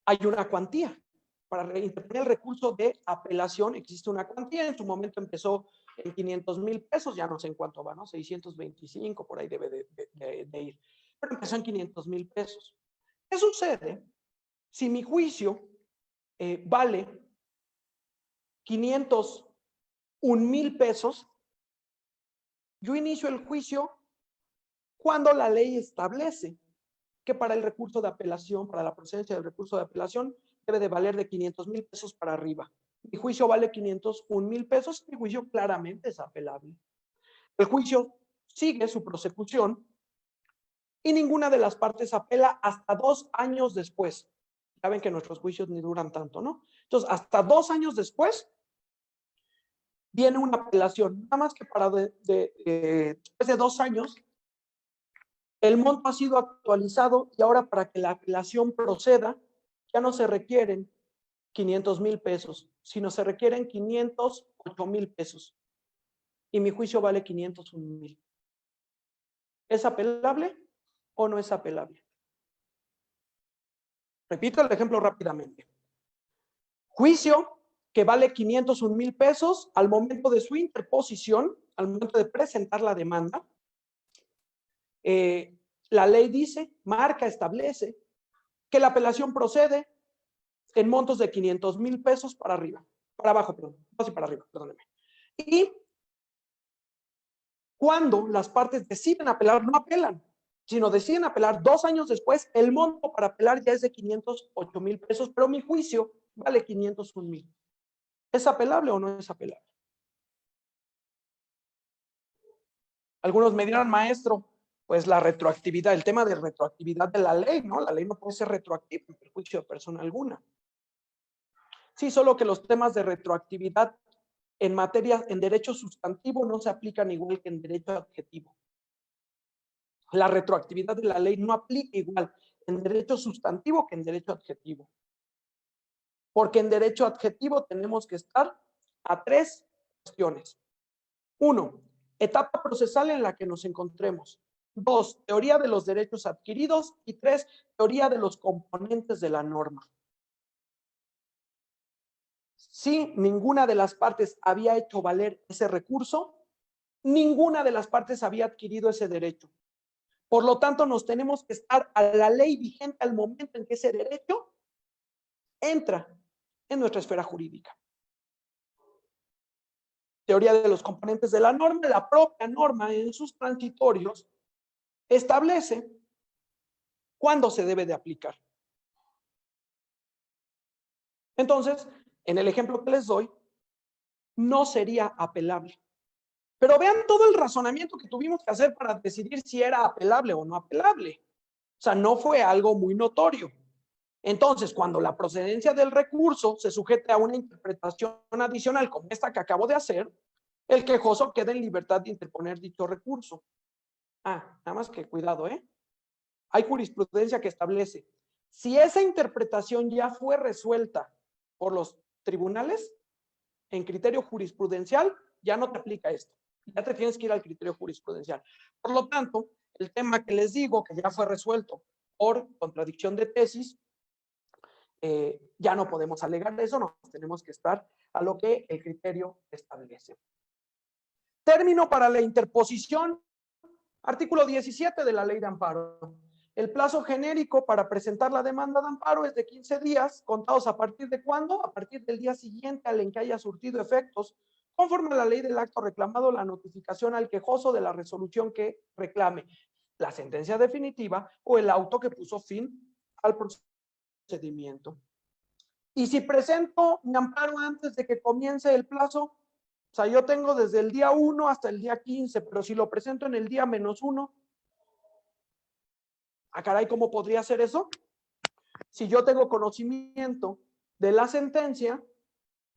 [SPEAKER 2] hay una cuantía. Para interponer el recurso de apelación existe una cuantía. En su momento empezó en 500,000 pesos, ya no sé en cuánto va, ¿no? 625, por ahí debe de ir. Pero empezó en 500,000 pesos. ¿Qué sucede si mi juicio vale 501,000 pesos? Yo inicio el juicio cuando la ley establece que para el recurso de apelación, para la procedencia del recurso de apelación, debe de valer de 500,000 pesos para arriba. Mi juicio vale 501,000 pesos, mi juicio claramente es apelable. El juicio sigue su prosecución y ninguna de las partes apela hasta 2 años después. Ya ven que nuestros juicios ni duran tanto, ¿no? Entonces, hasta 2 años después viene una apelación. Nada más que para después de 2 años, el monto ha sido actualizado y ahora para que la apelación proceda, ya no se requieren 500,000 pesos, sino se requieren 508,000 pesos. Y mi juicio vale 501,000. ¿Es apelable o no es apelable? Repito el ejemplo rápidamente. Juicio que vale 501,000 pesos al momento de su interposición, al momento de presentar la demanda. La ley dice, marca, establece que la apelación procede en montos de 500,000 pesos para arriba, para abajo, perdón, no, sí, para arriba, perdóneme. Y cuando las partes deciden apelar, no apelan, sino deciden apelar 2 años después, el monto para apelar ya es de 508,000 pesos, pero mi juicio vale 501,000. ¿Es apelable o no es apelable? Algunos me dirán, maestro, pues la retroactividad, el tema de retroactividad de la ley, ¿no? La ley no puede ser retroactiva en perjuicio de persona alguna. Sí, solo que los temas de retroactividad en materia, en derecho sustantivo no se aplican igual que en derecho adjetivo. La retroactividad de la ley no aplica igual en derecho sustantivo que en derecho adjetivo. Porque en derecho adjetivo tenemos que estar a 3 cuestiones. 1, etapa procesal en la que nos encontremos. 2, teoría de los derechos adquiridos. Y 3, teoría de los componentes de la norma. Si ninguna de las partes había hecho valer ese recurso, ninguna de las partes había adquirido ese derecho. Por lo tanto, nos tenemos que estar a la ley vigente al momento en que ese derecho entra en nuestra esfera jurídica. Teoría de los componentes de la norma. La propia norma en sus transitorios establece cuándo se debe de aplicar. Entonces, en el ejemplo que les doy, no sería apelable. Pero vean todo el razonamiento que tuvimos que hacer para decidir si era apelable o no apelable. O sea, no fue algo muy notorio. Entonces, cuando la procedencia del recurso se sujete a una interpretación adicional como esta que acabo de hacer, el quejoso queda en libertad de interponer dicho recurso. Nada más que cuidado, Hay jurisprudencia que establece, si esa interpretación ya fue resuelta por los tribunales, en criterio jurisprudencial, ya no te aplica esto. Ya te tienes que ir al criterio jurisprudencial. Por lo tanto, el tema que les digo, que ya fue resuelto por contradicción de tesis, ya no podemos alegar eso, nos tenemos que estar a lo que el criterio establece. Término para la interposición, artículo 17 de la Ley de Amparo. El plazo genérico para presentar la demanda de amparo es de 15 días, contados a partir de ¿cuándo? A partir del día siguiente al en que haya surtido efectos, conforme a la ley del acto reclamado, la notificación al quejoso de la resolución que reclame, la sentencia definitiva o el auto que puso fin al procedimiento. Y si presento mi amparo antes de que comience el plazo, o sea, yo tengo desde el día 1 hasta el día 15, pero si lo presento en el día -1, caray, ¿cómo podría ser eso? Si yo tengo conocimiento de la sentencia,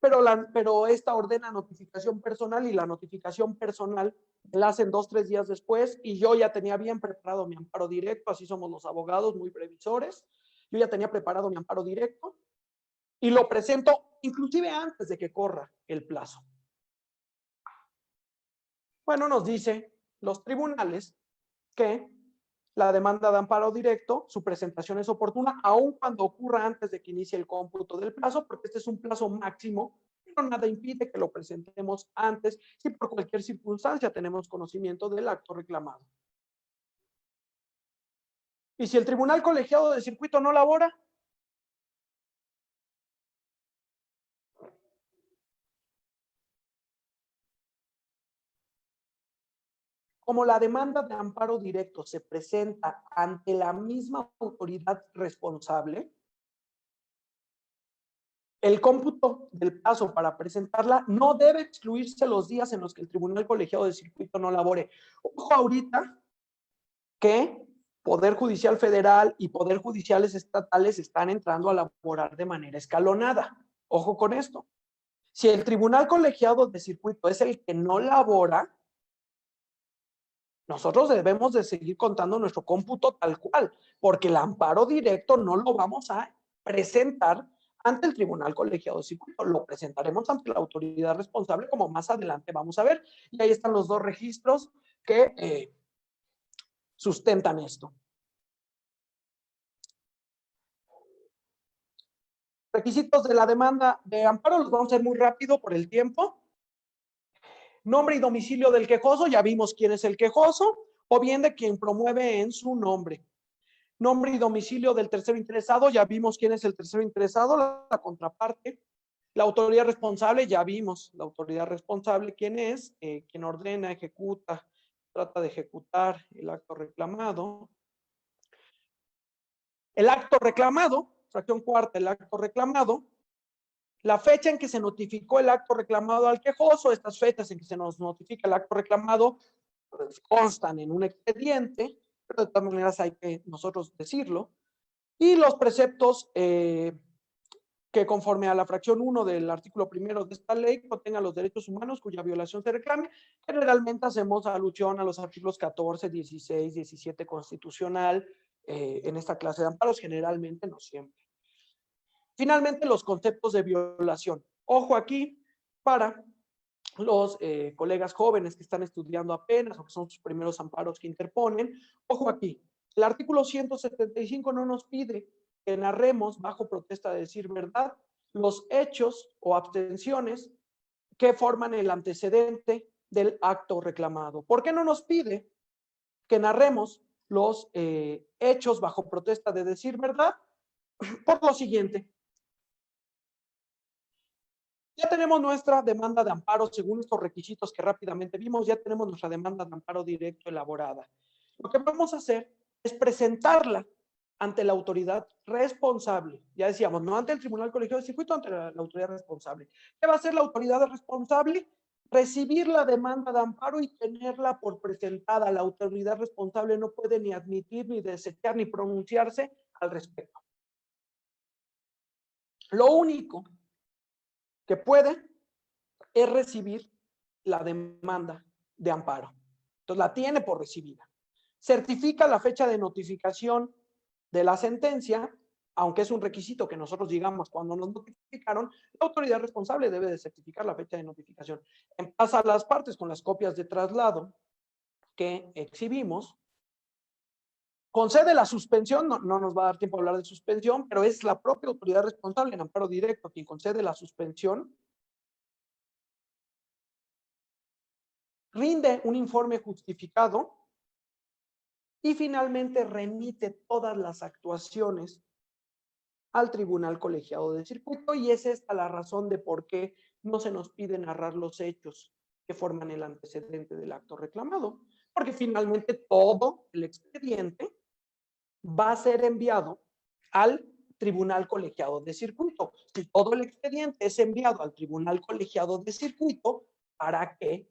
[SPEAKER 2] pero esta ordena notificación personal y la notificación personal la hacen 2, 3 días después y yo ya tenía bien preparado mi amparo directo, así somos los abogados, muy previsores, yo ya tenía preparado mi amparo directo y lo presento inclusive antes de que corra el plazo. Bueno, nos dice los tribunales que la demanda de amparo directo, su presentación es oportuna, aun cuando ocurra antes de que inicie el cómputo del plazo, porque este es un plazo máximo, pero nada impide que lo presentemos antes si por cualquier circunstancia tenemos conocimiento del acto reclamado. Y si el tribunal colegiado de circuito no labora, como la demanda de amparo directo se presenta ante la misma autoridad responsable, el cómputo del plazo para presentarla no debe excluirse los días en los que el tribunal colegiado de circuito no labore. Ojo ahorita que Poder Judicial Federal y Poder Judiciales Estatales están entrando a laborar de manera escalonada. Ojo con esto. Si el tribunal colegiado de circuito es el que no labora, nosotros debemos de seguir contando nuestro cómputo tal cual, porque el amparo directo no lo vamos a presentar ante el tribunal colegiado de circuito, lo presentaremos ante la autoridad responsable, como más adelante vamos a ver, y ahí están los dos registros que sustentan esto. Requisitos de la demanda de amparo, los vamos a hacer muy rápido por el tiempo. Nombre y domicilio del quejoso, ya vimos quién es el quejoso, o bien de quien promueve en su nombre. Nombre y domicilio del tercero interesado, ya vimos quién es el tercero interesado, la contraparte. La autoridad responsable, ya vimos la autoridad responsable, quién es, quien ordena, ejecuta, trata de ejecutar el acto reclamado. El acto reclamado, fracción cuarta, el acto reclamado, la fecha en que se notificó el acto reclamado al quejoso, estas fechas en que se nos notifica el acto reclamado pues, constan en un expediente, pero de todas maneras hay que nosotros decirlo, y los preceptos que conforme a la fracción 1 del artículo 1 de esta ley contengan los derechos humanos cuya violación se reclame. Generalmente hacemos alusión a los artículos 14, 16, 17 constitucional en esta clase de amparos, generalmente, no siempre. Finalmente, los conceptos de violación. Ojo aquí para los colegas jóvenes que están estudiando apenas o que son sus primeros amparos que interponen. Ojo aquí, el artículo 175 no nos pide que narremos bajo protesta de decir verdad los hechos o abstenciones que forman el antecedente del acto reclamado. ¿Por qué no nos pide que narremos los hechos bajo protesta de decir verdad? Por lo siguiente. Ya tenemos nuestra demanda de amparo según estos requisitos que rápidamente vimos, ya tenemos nuestra demanda de amparo directo elaborada. Lo que vamos a hacer es presentarla ante la autoridad responsable. Ya decíamos, no ante el Tribunal Colegiado de Circuito, ante la autoridad responsable. ¿Qué va a hacer la autoridad responsable? Recibir la demanda de amparo y tenerla por presentada. La autoridad responsable no puede ni admitir, ni desechar, ni pronunciarse al respecto. Lo único que puede es recibir la demanda de amparo. Entonces la tiene por recibida. Certifica la fecha de notificación de la sentencia, aunque es un requisito que nosotros digamos cuando nos notificaron, la autoridad responsable debe de certificar la fecha de notificación. Pasa a las partes con las copias de traslado que exhibimos. Concede la suspensión, no nos va a dar tiempo a hablar de suspensión, pero es la propia autoridad responsable en amparo directo quien concede la suspensión. Rinde un informe justificado y finalmente remite todas las actuaciones al Tribunal Colegiado de Circuito, y es esta la razón de por qué no se nos pide narrar los hechos que forman el antecedente del acto reclamado, porque finalmente todo el expediente va a ser enviado al Tribunal Colegiado de Circuito. Si todo el expediente es enviado al Tribunal Colegiado de Circuito, ¿para qué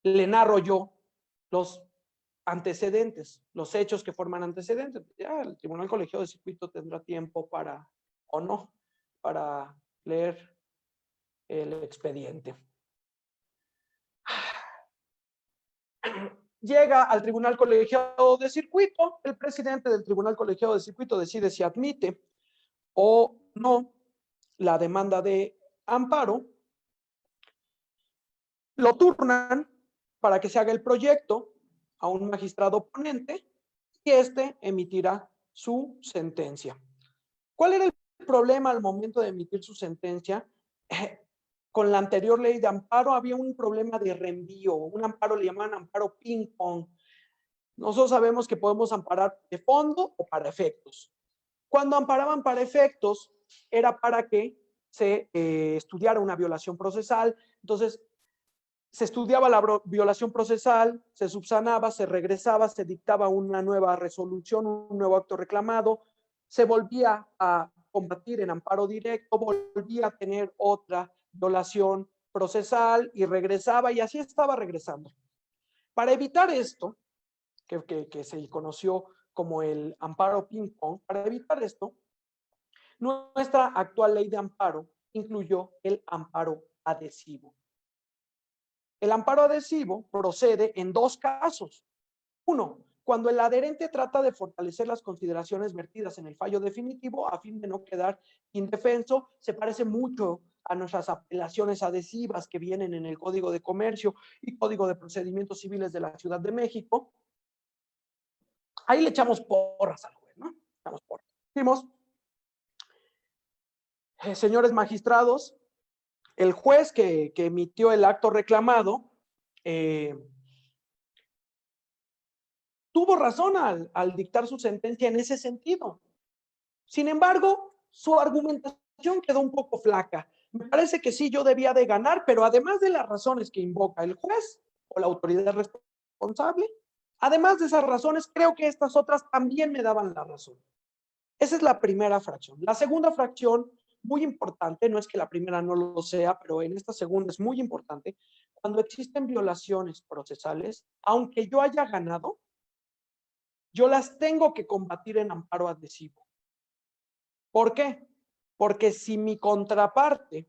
[SPEAKER 2] le narro yo los antecedentes, los hechos que forman antecedentes? Ya el Tribunal Colegiado de Circuito tendrá tiempo para, o no, para leer el expediente. Llega al Tribunal Colegiado de Circuito, el presidente del Tribunal Colegiado de Circuito decide si admite o no la demanda de amparo, lo turnan para que se haga el proyecto a un magistrado ponente y éste emitirá su sentencia. ¿Cuál era el problema al momento de emitir su sentencia? Con la anterior ley de amparo había un problema de reenvío, un amparo le llamaban amparo ping-pong. Nosotros sabemos que podemos amparar de fondo o para efectos. Cuando amparaban para efectos, era para que se estudiara una violación procesal. Entonces, se estudiaba la violación procesal, se subsanaba, se regresaba, se dictaba una nueva resolución, un nuevo acto reclamado, se volvía a combatir en amparo directo, volvía a tener otra violación procesal y regresaba, y así estaba regresando. Para evitar esto, que se conoció como el amparo ping-pong, para evitar esto, nuestra actual ley de amparo incluyó el amparo adhesivo. El amparo adhesivo procede en dos casos. Uno, cuando el adherente trata de fortalecer las consideraciones vertidas en el fallo definitivo a fin de no quedar indefenso, se parece mucho a nuestras apelaciones adhesivas que vienen en el Código de Comercio y Código de Procedimientos Civiles de la Ciudad de México. Ahí le echamos porras al juez, ¿no? Echamos porras. Decimos, señores magistrados, el juez que emitió el acto reclamado tuvo razón al dictar su sentencia en ese sentido. Sin embargo, su argumentación quedó un poco flaca. Me parece que sí, yo debía de ganar, pero además de las razones que invoca el juez o la autoridad responsable, además de esas razones, creo que estas otras también me daban la razón. Esa es la primera fracción. La segunda fracción, muy importante, no es que la primera no lo sea, pero en esta segunda es muy importante, cuando existen violaciones procesales, aunque yo haya ganado, yo las tengo que combatir en amparo adhesivo. ¿Por qué? Porque si mi contraparte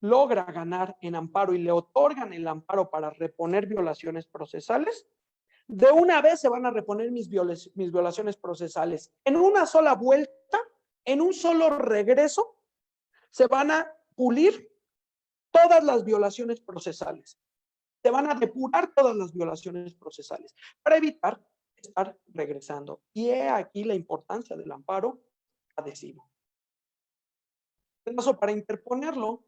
[SPEAKER 2] logra ganar en amparo y le otorgan el amparo para reponer violaciones procesales, de una vez se van a reponer mis violaciones procesales. En una sola vuelta, en un solo regreso, se van a pulir todas las violaciones procesales. Se van a depurar todas las violaciones procesales para evitar estar regresando. Y he aquí la importancia del amparo adhesivo. El caso para interponerlo,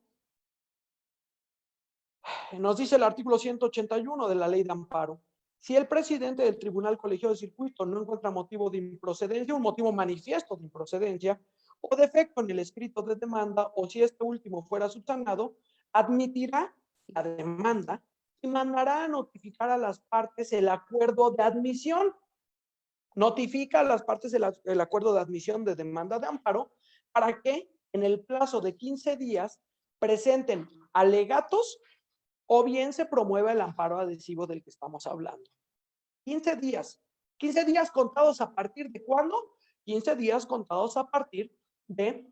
[SPEAKER 2] nos dice el artículo 181 de la ley de amparo. Si el presidente del Tribunal Colegiado de Circuito no encuentra motivo de improcedencia, un motivo manifiesto de improcedencia, o defecto en el escrito de demanda, o si este último fuera subsanado, admitirá la demanda y mandará a notificar a las partes el acuerdo de admisión. Notifica a las partes el acuerdo de admisión de demanda de amparo para que en el plazo de 15 días presenten alegatos o bien se promueva el amparo adhesivo del que estamos hablando. 15 días. 15 días contados a partir de ¿cuándo? 15 días contados a partir de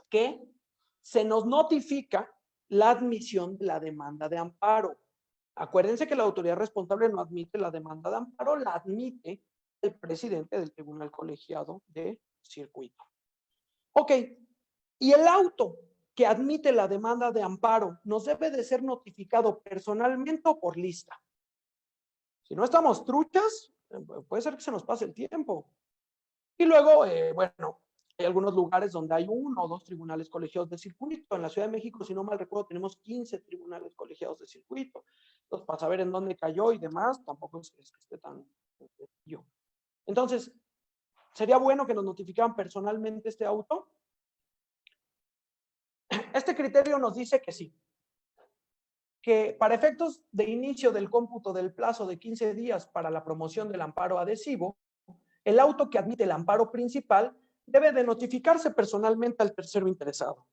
[SPEAKER 2] que se nos notifica la admisión de la demanda de amparo. Acuérdense que la autoridad responsable no admite la demanda de amparo, la admite el presidente del Tribunal Colegiado de Circuito. Ok, y el auto que admite la demanda de amparo nos debe de ser notificado personalmente o por lista. Si no estamos truchas, puede ser que se nos pase el tiempo. Y luego, bueno, hay algunos lugares donde hay 1 o 2 tribunales colegiados de circuito. En la Ciudad de México, si no mal recuerdo, tenemos 15 tribunales colegiados de circuito. Entonces, para saber en dónde cayó y demás, tampoco es que esté tan sencillo. Entonces, ¿sería bueno que nos notificaran personalmente este auto? Este criterio nos dice que sí. Que para efectos de inicio del cómputo del plazo de 15 días para la promoción del amparo adhesivo, el auto que admite el amparo principal debe de notificarse personalmente al tercero interesado.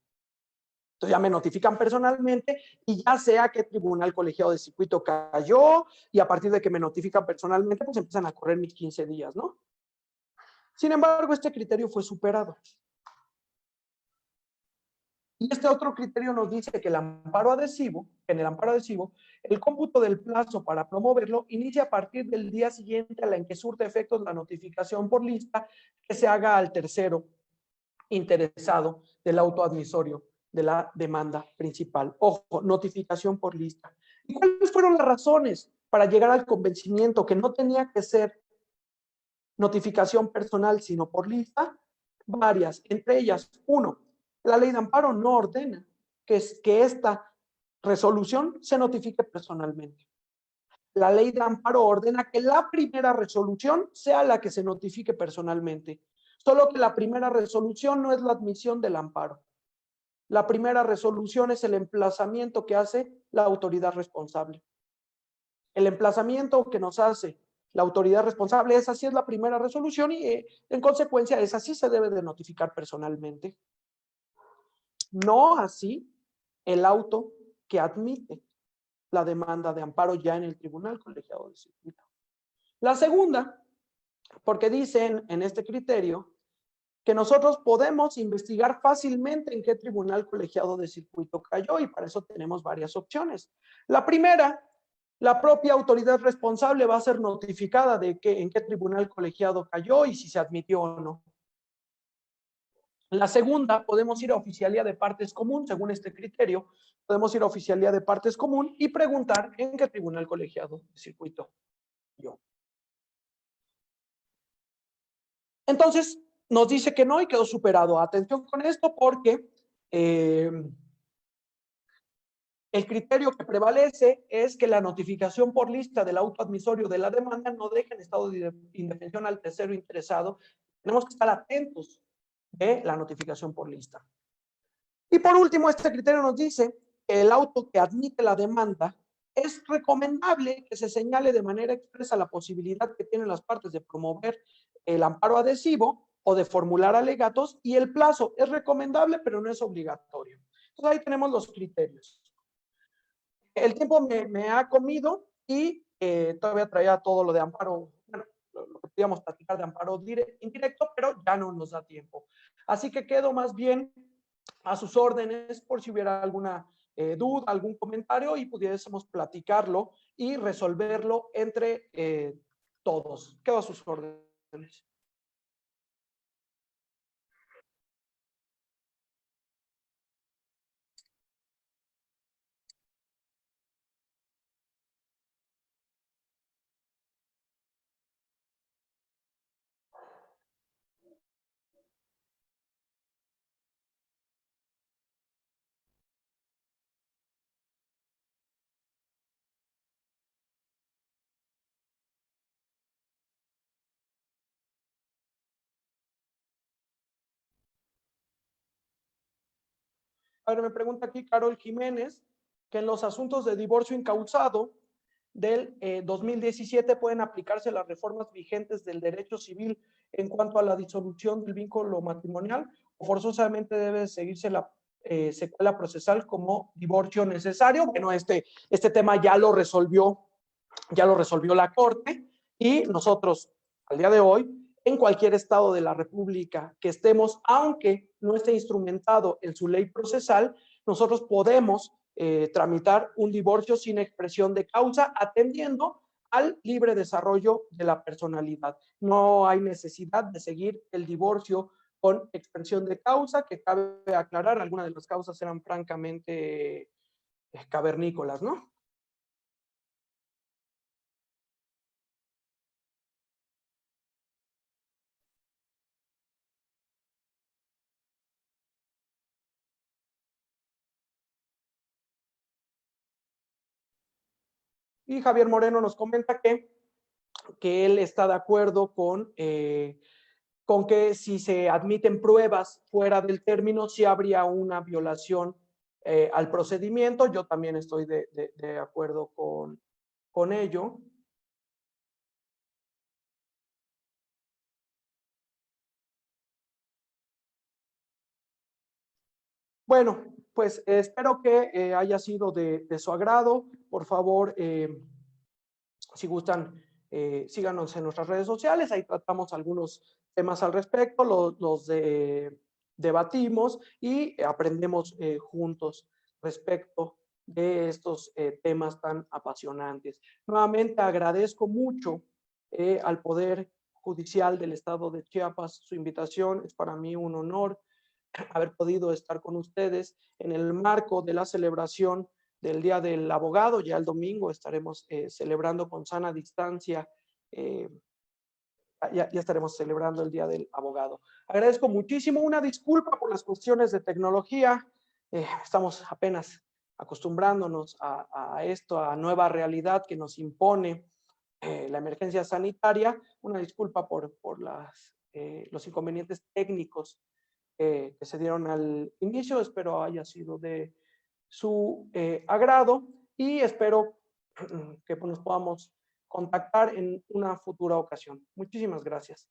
[SPEAKER 2] Entonces ya me notifican personalmente y ya sé a qué tribunal colegiado de circuito cayó y a partir de que me notifican personalmente, pues empiezan a correr mis 15 días, ¿no? Sin embargo, este criterio fue superado. Y este otro criterio nos dice que el amparo adhesivo, en el amparo adhesivo, el cómputo del plazo para promoverlo inicia a partir del día siguiente a la en que surte efectos la notificación por lista que se haga al tercero interesado del auto admisorio de la demanda principal. Ojo, notificación por lista. ¿Y cuáles fueron las razones para llegar al convencimiento que no tenía que ser notificación personal, sino por lista? Varias, entre ellas, uno, la ley de amparo no ordena que esta resolución se notifique personalmente. La ley de amparo ordena que la primera resolución sea la que se notifique personalmente, solo que la primera resolución no es la admisión del amparo. La primera resolución es el emplazamiento que hace la autoridad responsable. El emplazamiento que nos hace la autoridad responsable, esa sí es la primera resolución y en consecuencia esa sí se debe de notificar personalmente. No así el auto que admite la demanda de amparo ya en el Tribunal Colegiado de Circuito. La segunda, porque dicen en este criterio que nosotros podemos investigar fácilmente en qué tribunal colegiado de circuito cayó y para eso tenemos varias opciones. La primera, la propia autoridad responsable va a ser notificada de en qué tribunal colegiado cayó y si se admitió o no. La segunda, podemos ir a oficialía de partes común, según este criterio, podemos ir a oficialía de partes común y preguntar en qué tribunal colegiado de circuito cayó. Entonces, nos dice que no y quedó superado. Atención con esto porque el criterio que prevalece es que la notificación por lista del auto admisorio de la demanda no deje en estado de indefensión al tercero interesado. Tenemos que estar atentos de la notificación por lista. Y por último, este criterio nos dice que el auto que admite la demanda es recomendable que se señale de manera expresa la posibilidad que tienen las partes de promover el amparo adhesivo o de formular alegatos, y el plazo es recomendable, pero no es obligatorio. Entonces ahí tenemos los criterios. El tiempo me ha comido y todavía traía todo lo de amparo, bueno, lo que podíamos platicar de amparo indirecto, pero ya no nos da tiempo. Así que quedo más bien a sus órdenes por si hubiera alguna duda, algún comentario y pudiésemos platicarlo y resolverlo entre todos. Quedo a sus órdenes. A ver, me pregunta aquí Carol Jiménez que en los asuntos de divorcio incausado del 2017 pueden aplicarse las reformas vigentes del derecho civil en cuanto a la disolución del vínculo matrimonial o forzosamente debe seguirse la secuela procesal como divorcio necesario. Bueno, este tema ya lo resolvió la Corte y nosotros al día de hoy en cualquier estado de la República que estemos, aunque no esté instrumentado en su ley procesal, nosotros podemos tramitar un divorcio sin expresión de causa, atendiendo al libre desarrollo de la personalidad. No hay necesidad de seguir el divorcio con expresión de causa, que cabe aclarar, algunas de las causas eran francamente cavernícolas, ¿no? Y Javier Moreno nos comenta que él está de acuerdo con que si se admiten pruebas fuera del término, sí habría una violación al procedimiento. Yo también estoy de acuerdo con ello. Bueno, pues espero que haya sido de su agrado. Por favor, si gustan, síganos en nuestras redes sociales, ahí tratamos algunos temas al respecto, los debatimos y aprendemos juntos respecto de estos temas tan apasionantes. Nuevamente agradezco mucho al Poder Judicial del Estado de Chiapas su invitación. Es para mí un honor haber podido estar con ustedes en el marco de la celebración
[SPEAKER 3] del Día del Abogado. Ya el domingo estaremos celebrando con sana distancia, ya estaremos celebrando el Día del Abogado. Agradezco muchísimo, una disculpa por las cuestiones de tecnología. Estamos apenas acostumbrándonos a esto, a nueva realidad que nos impone la emergencia sanitaria. Una disculpa por los inconvenientes técnicos que se dieron al inicio. Espero haya sido de su agrado y espero que nos podamos contactar en una futura ocasión. Muchísimas gracias.